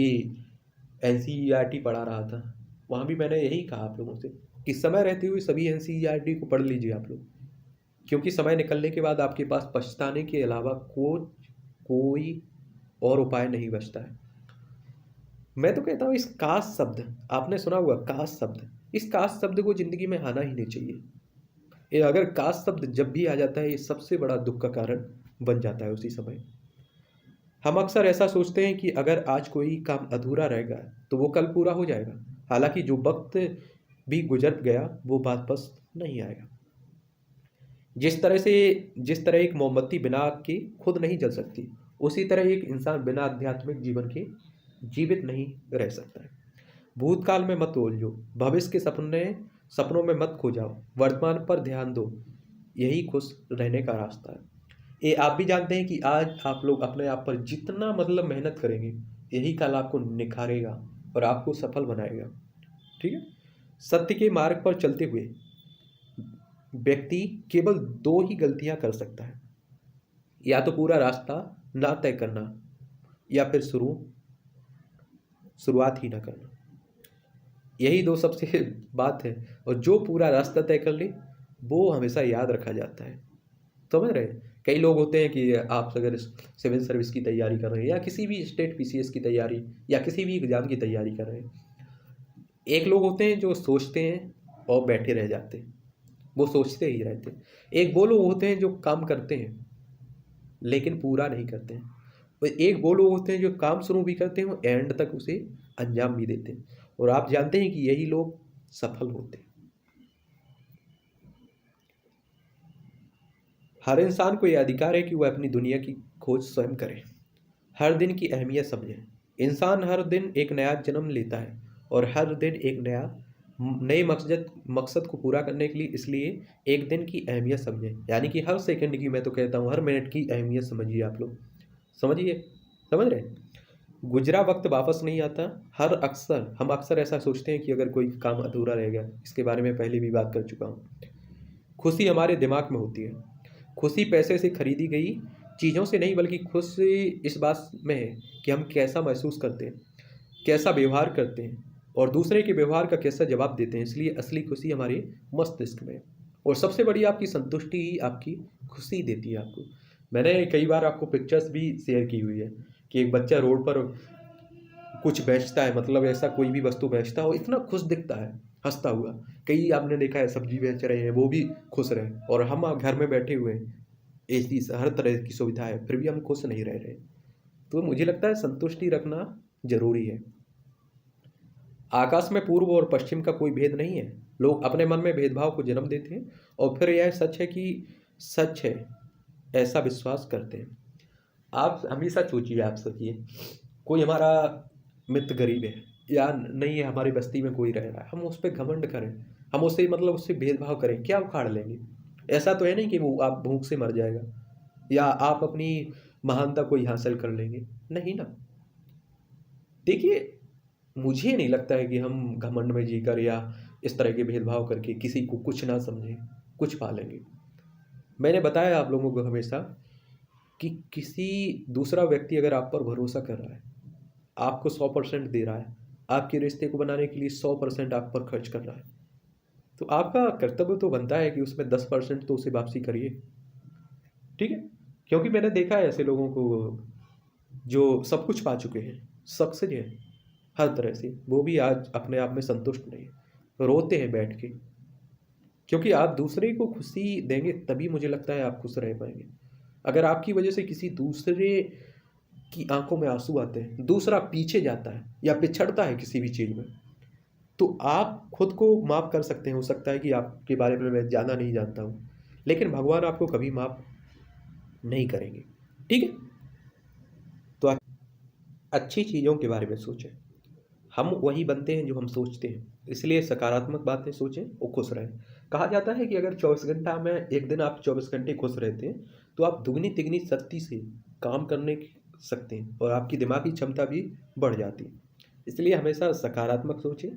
एनसीईआरटी पढ़ा रहा था, वहाँ भी मैंने यही कहा आप लोगों से कि समय रहते हुए सभी एनसीईआरटी को पढ़ लीजिए आप लोग, क्योंकि समय निकलने के बाद आपके पास पछताने के अलावा कोई और उपाय नहीं बचता है। मैं तो कहता हूँ इस काश शब्द, आपने सुना हुआ काश शब्द, इस काश शब्द को जिंदगी में आना ही नहीं चाहिए। ये अगर काश शब्द जब भी आ जाता है ये सबसे बड़ा दुख का कारण बन जाता है उसी समय। हम अक्सर ऐसा सोचते हैं कि अगर आज कोई काम अधूरा रहेगा तो वो कल पूरा हो जाएगा, हालांकि जो वक्त भी गुजर गया वो वापस नहीं आएगा। जिस तरह एक मोमबत्ती बिना आग के खुद नहीं जल सकती, उसी तरह एक इंसान बिना आध्यात्मिक जीवन के जीवित नहीं रह सकता है। भूतकाल में मत उलझो, भविष्य के सपनों में मत खो जाओ, वर्तमान पर ध्यान दो, यही खुश रहने का रास्ता है। ये आप भी जानते हैं कि आज आप लोग अपने आप पर जितना मतलब मेहनत करेंगे यही कल आपको निखारेगा और आपको सफल बनाएगा। ठीक है। सत्य के मार्ग पर चलते हुए व्यक्ति केवल दो ही गलतियां कर सकता है, या तो पूरा रास्ता ना तय करना या फिर शुरुआत ही ना करना। यही दो सबसे बात है, और जो पूरा रास्ता तय कर ले वो हमेशा याद रखा जाता है। समझ रहे हैं? कई लोग होते हैं कि आप अगर सिविल सर्विस की तैयारी कर रहे हैं या किसी भी स्टेट पीसीएस की तैयारी या किसी भी एग्जाम की तैयारी कर रहे हैं, एक लोग होते हैं जो सोचते हैं और बैठे रह जाते हैं, वो सोचते ही रहते हैं। एक वो लोग होते हैं जो काम करते हैं लेकिन पूरा नहीं करते हैं, और एक वो लोग होते हैं जो काम शुरू भी करते हैं और एंड तक उसे अंजाम भी देते हैं, और आप जानते हैं कि यही लोग सफल होते हैं। हर इंसान को यह अधिकार है कि वह अपनी दुनिया की खोज स्वयं करे, हर दिन की अहमियत समझे। इंसान हर दिन एक नया जन्म लेता है और हर दिन एक नए मकसद को पूरा करने के लिए, इसलिए एक दिन की अहमियत समझें, यानी कि हर सेकंड की, मैं तो कहता हूँ हर मिनट की अहमियत समझिए। आप लोग समझिए, समझ रहे हैं? गुजरा वक्त वापस नहीं आता। हम अक्सर ऐसा सोचते हैं कि अगर कोई काम अधूरा रह गया, इसके बारे में पहले भी बात कर चुका हूँ। खुशी हमारे दिमाग में होती है। खुशी पैसे से खरीदी गई चीज़ों से नहीं, बल्कि खुशी इस बात में है कि हम कैसा महसूस करते हैं, कैसा व्यवहार करते हैं और दूसरे के व्यवहार का कैसा जवाब देते हैं। इसलिए असली खुशी हमारे मस्तिष्क में है, और सबसे बड़ी आपकी संतुष्टि ही आपकी खुशी देती है आपको। मैंने कई बार आपको पिक्चर्स भी शेयर की हुई है कि एक बच्चा रोड पर कुछ बेचता है, मतलब ऐसा कोई भी वस्तु बेचता हो, इतना खुश दिखता है हंसता हुआ। कई आपने देखा है सब्जी बेच रहे हैं, वो भी खुश रहे, और हम घर में बैठे हुए हैं, ऐसी हर तरह की सुविधा है फिर भी हम खुश नहीं रह रहे। तो मुझे लगता है संतुष्टि रखना जरूरी है। आकाश में पूर्व और पश्चिम का कोई भेद नहीं है। लोग अपने मन में भेदभाव को जन्म देते हैं और फिर यह सच है कि सच है ऐसा विश्वास करते हैं। आप हमेशा सोचिए, आप सोचिए, कोई हमारा मित्र गरीब है या नहीं है, हमारी बस्ती में कोई रह रहा है, हम उस पर घमंड करें, हम उससे मतलब उससे भेदभाव करें, क्या उखाड़ लेंगे? ऐसा तो है नहीं कि वो आप भूख से मर जाएगा या आप अपनी महानता को ही हासिल कर लेंगे, नहीं ना। देखिए, मुझे नहीं लगता है कि हम घमंड में जीकर या इस तरह के भेदभाव करके किसी को कुछ ना समझें कुछ पालेंगे। मैंने बताया आप लोगों को हमेशा कि किसी दूसरा व्यक्ति अगर आप पर भरोसा कर रहा है, आपको 100% दे रहा है, आपके रिश्ते को बनाने के लिए 100% आप पर खर्च कर रहा है, तो आपका कर्तव्य तो बनता है कि उसमें 10% तो उसे वापसी करिए। ठीक है? क्योंकि मैंने देखा है ऐसे लोगों को जो सब कुछ पा चुके हैं, सक्सेस है हर तरह से, वो भी आज अपने आप में संतुष्ट नहीं है, रोते हैं बैठ के। क्योंकि आप दूसरे को खुशी देंगे तभी मुझे लगता है आप खुश रह पाएंगे। अगर आपकी वजह से किसी दूसरे की आंखों में आंसू आते हैं, दूसरा पीछे जाता है या पिछड़ता है किसी भी चीज़ में, तो आप खुद को माफ़ कर सकते हैं। हो सकता है कि आपके बारे में मैं ज़्यादा नहीं जानता हूँ, लेकिन भगवान आपको कभी माफ़ नहीं करेंगे। ठीक है? तो अच्छी चीज़ों के बारे में सोचें। हम वही बनते हैं जो हम सोचते हैं, इसलिए सकारात्मक बातें सोचें और खुश रहें। कहा जाता है कि अगर 24 घंटा में एक दिन आप 24 घंटे खुश रहते हैं तो आप दुगनी तिगनी शक्ति से काम करने सकते हैं और आपकी दिमागी क्षमता भी बढ़ जाती है। इसलिए हमेशा सकारात्मक सोचें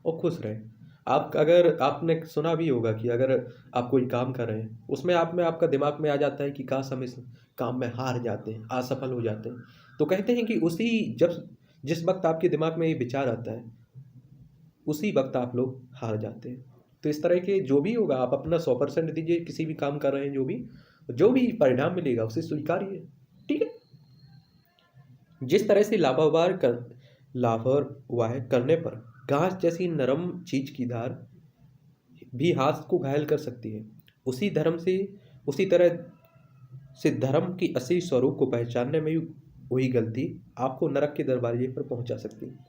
और खुश रहें। आप अगर आपने सुना भी होगा कि अगर आप कोई काम कर रहे हैं, उसमें आप में आपका दिमाग में आ जाता है कि काश हम इस काम में हार जाते हैं, असफल हो जाते हैं, तो कहते हैं कि उसी जब जिस वक्त आपके दिमाग में ये विचार आता है, उसी वक्त आप लोग हार जाते हैं। तो इस तरह के जो भी होगा आप अपना 100% दीजिए, किसी भी काम कर रहे हैं, जो भी परिणाम मिलेगा उसे स्वीकारिए। ठीक है? जिस तरह से लापरवाह करने पर घास जैसी नरम चीज की धार भी हाथ को घायल कर सकती है, उसी तरह से धर्म की असली स्वरूप को पहचानने में हुई गलती आपको नरक के दरवाजे पर पहुंचा सकती है।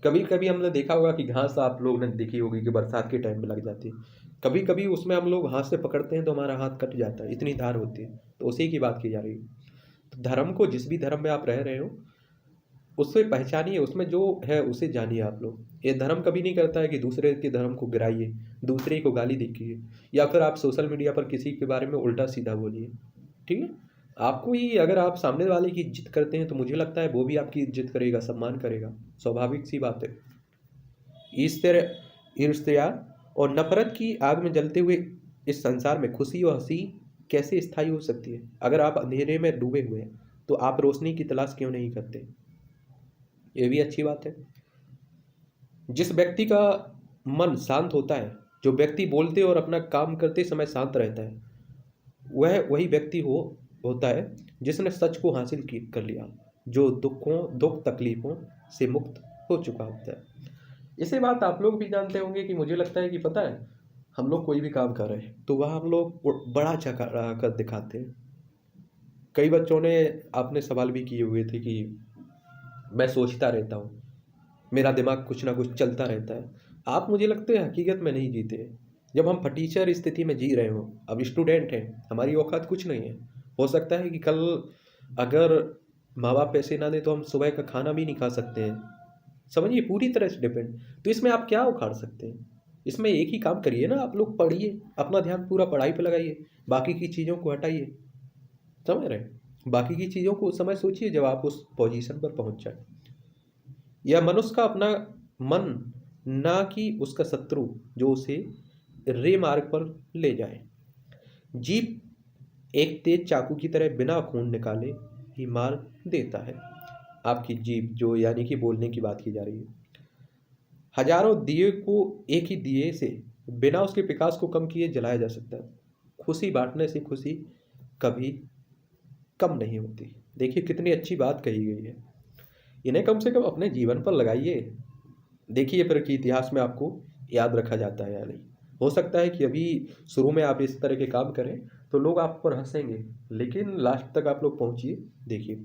कभी कभी हमने देखा होगा कि घास आप लोग ने देखी होगी कि बरसात के टाइम में लग जाती है, कभी कभी उसमें हम लोग हाथ से पकड़ते हैं तो हमारा हाथ कट जाता है, इतनी धार होती है। तो उसी की बात की जा रही है। तो धर्म को, जिस भी धर्म में आप रह रहे हो, उससे पहचानिए, उसमें जो है उसे जानिए। आप लोग, ये धर्म कभी नहीं करता है कि दूसरे के धर्म को गिराइए, दूसरे को गाली दीजिए या फिर आप सोशल मीडिया पर किसी के बारे में उल्टा सीधा बोलिए। ठीक है? आपको ही, अगर आप सामने वाले की इज्जत करते हैं तो मुझे लगता है वो भी आपकी इज्जत करेगा, सम्मान करेगा, स्वाभाविक सी बात है। इस तरह ईर्ष्या और नफरत की आग में जलते हुए इस संसार में खुशी और हंसी कैसे स्थायी हो सकती है? अगर आप अंधेरे में डूबे हुए हैं तो आप रोशनी की तलाश क्यों नहीं करते? ये भी अच्छी बात है। जिस व्यक्ति का मन शांत होता है, जो व्यक्ति बोलते और अपना काम करते समय शांत रहता है, वह वही व्यक्ति होता है जिसने सच को हासिल कर लिया, जो दुख तकलीफों से मुक्त हो चुका होता है। इसे बात आप लोग भी जानते होंगे कि मुझे लगता है कि पता है, हम लोग कोई भी काम कर रहे हैं तो वह हम लोग बड़ा चका कर दिखाते हैं। कई बच्चों ने आपने सवाल भी किए हुए थे कि मैं सोचता रहता हूँ, मेरा दिमाग कुछ ना कुछ चलता रहता है। आप, मुझे लगता है, हकीकत में नहीं जीते हैं। जब हम फटीचर स्थिति में जी रहे हो, अब स्टूडेंट हैं, हमारी औकात कुछ नहीं है। हो सकता है कि कल अगर माँ बाप पैसे ना दें तो हम सुबह का खाना भी नहीं खा सकते हैं। समझिए, पूरी तरह से डिपेंड। तो इसमें आप क्या उखाड़ सकते हैं? इसमें एक ही काम करिए ना, आप लोग पढ़िए, अपना ध्यान पूरा पढ़ाई पे लगाइए, बाकी की चीज़ों को हटाइए। समझ रहे हैं? बाकी की चीज़ों को उस समय सोचिए जब आप उस पोजीशन पर पहुंच जाए। यह मनुष्य का अपना मन, ना कि उसका शत्रु जो उसे रे मार्ग पर ले जाए। जीभ एक तेज चाकू की तरह बिना खून निकाले ही मार देता है। आपकी जीभ, जो यानी कि बोलने की बात की जा रही है, हजारों दिए को एक ही दिए से बिना उसके प्रकाश को कम किए जलाया जा सकता है। खुशी बांटने से खुशी कभी कम नहीं होती। देखिए कितनी अच्छी बात कही गई है। इन्हें कम से कम अपने जीवन पर लगाइए, देखिए फिर कि इतिहास में आपको याद रखा जाता है या नहीं। हो सकता है कि अभी शुरू में आप इस तरह के काम करें तो लोग आप पर हंसेंगे, लेकिन लास्ट तक आप लोग पहुंचिए। देखिए,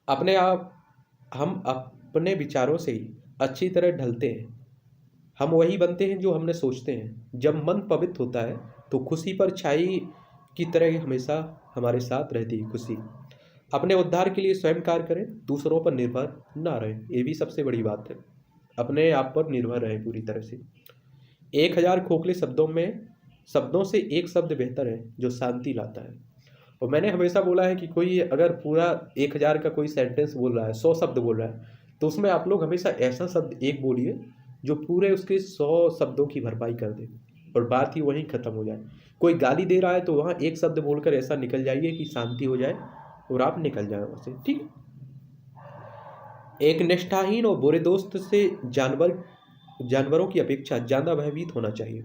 अपने आप, हम अपने विचारों से ही अच्छी तरह ढलते हैं। हम वही बनते हैं जो हमने सोचते हैं। जब मन पवित्र होता है तो खुशी पर छाई की तरह हमेशा हमारे साथ रहती है खुशी। अपने उद्धार के लिए स्वयं कार्य करें, दूसरों पर निर्भर ना रहें। ये भी सबसे बड़ी बात है, अपने आप पर निर्भर रहें पूरी तरह से। 1000 खोखले शब्दों से एक शब्द बेहतर है जो शांति लाता है। और मैंने हमेशा बोला है कि कोई अगर पूरा 1000 का कोई सेंटेंस बोल रहा है, 100 शब्द बोल रहा है, तो उसमें आप लोग हमेशा ऐसा शब्द एक बोलिए जो पूरे उसके 100 शब्दों की भरपाई कर दे और बात ही वहीं ख़त्म हो जाए। कोई गाली दे रहा है तो वहाँ एक शब्द बोलकर ऐसा निकल जाइए कि शांति हो जाए और आप निकल जाए वहाँ से, ठीक है। एक निष्ठाहीन और बुरे दोस्त से जानवरों की अपेक्षा ज़्यादा भयभीत होना चाहिए,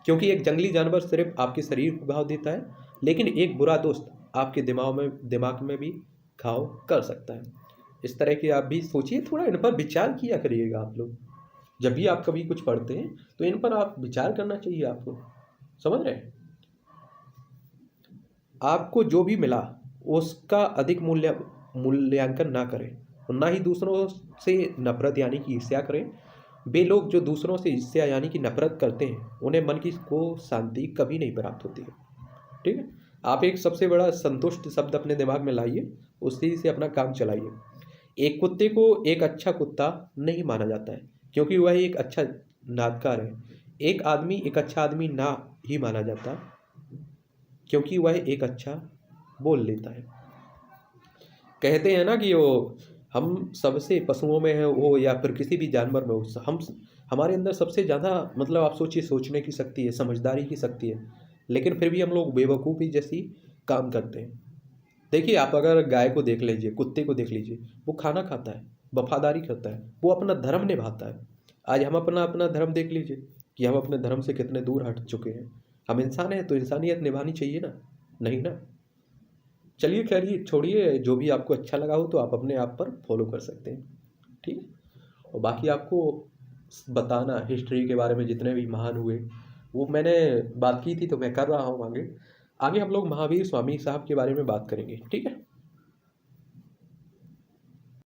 क्योंकि एक जंगली जानवर सिर्फ आपके शरीर को घाव देता है, लेकिन एक बुरा दोस्त आपके दिमाग में भी घाव कर सकता है। इस तरह के आप भी सोचिए, थोड़ा इन पर विचार किया करिएगा आप लोग। जब भी आप कभी कुछ पढ़ते हैं तो इन पर आप विचार करना चाहिए आपको, समझ रहे हैं। आपको जो भी मिला उसका अधिक मूल्यांकन ना करें और ना ही दूसरों से नफरत यानी कि ईर्ष्या करें। वे लोग जो दूसरों से ईर्ष्या यानी कि नफरत करते हैं उन्हें मन की को शांति कभी नहीं प्राप्त होती है, ठीक है। आप एक सबसे बड़ा संतुष्ट शब्द अपने दिमाग में लाइए, उसी से अपना काम चलाइए। एक कुत्ते को एक अच्छा कुत्ता नहीं माना जाता है क्योंकि वह एक अच्छा नादकार है। एक आदमी एक अच्छा आदमी ना ही माना जाता क्योंकि वह एक अच्छा बोल लेता है। कहते हैं ना कि वो हम सबसे पशुओं में है वो या फिर किसी भी जानवर में हो, हम हमारे अंदर सबसे ज़्यादा मतलब आप सोचिए सोचने की शक्ति है, समझदारी की शक्ति है, लेकिन फिर भी हम लोग बेवकूफ़ी जैसी काम करते हैं। देखिए, आप अगर गाय को देख लीजिए, कुत्ते को देख लीजिए, वो खाना खाता है, वफादारी करता है, वो अपना धर्म निभाता है। आज हम अपना अपना धर्म देख लीजिए कि हम अपने धर्म से कितने दूर हट चुके हैं। हम इंसान हैं तो इंसानियत निभानी चाहिए ना, नहीं ना। चलिए खैर ये छोड़िए, जो भी आपको अच्छा लगा हो तो आप अपने आप पर फॉलो कर सकते हैं, ठीक है। और बाकी आपको बताना हिस्ट्री के बारे में जितने भी महान हुए वो मैंने बात की थी तो मैं कर रहा हूँ। आगे आगे हम लोग महावीर स्वामी साहब के बारे में बात करेंगे, ठीक है।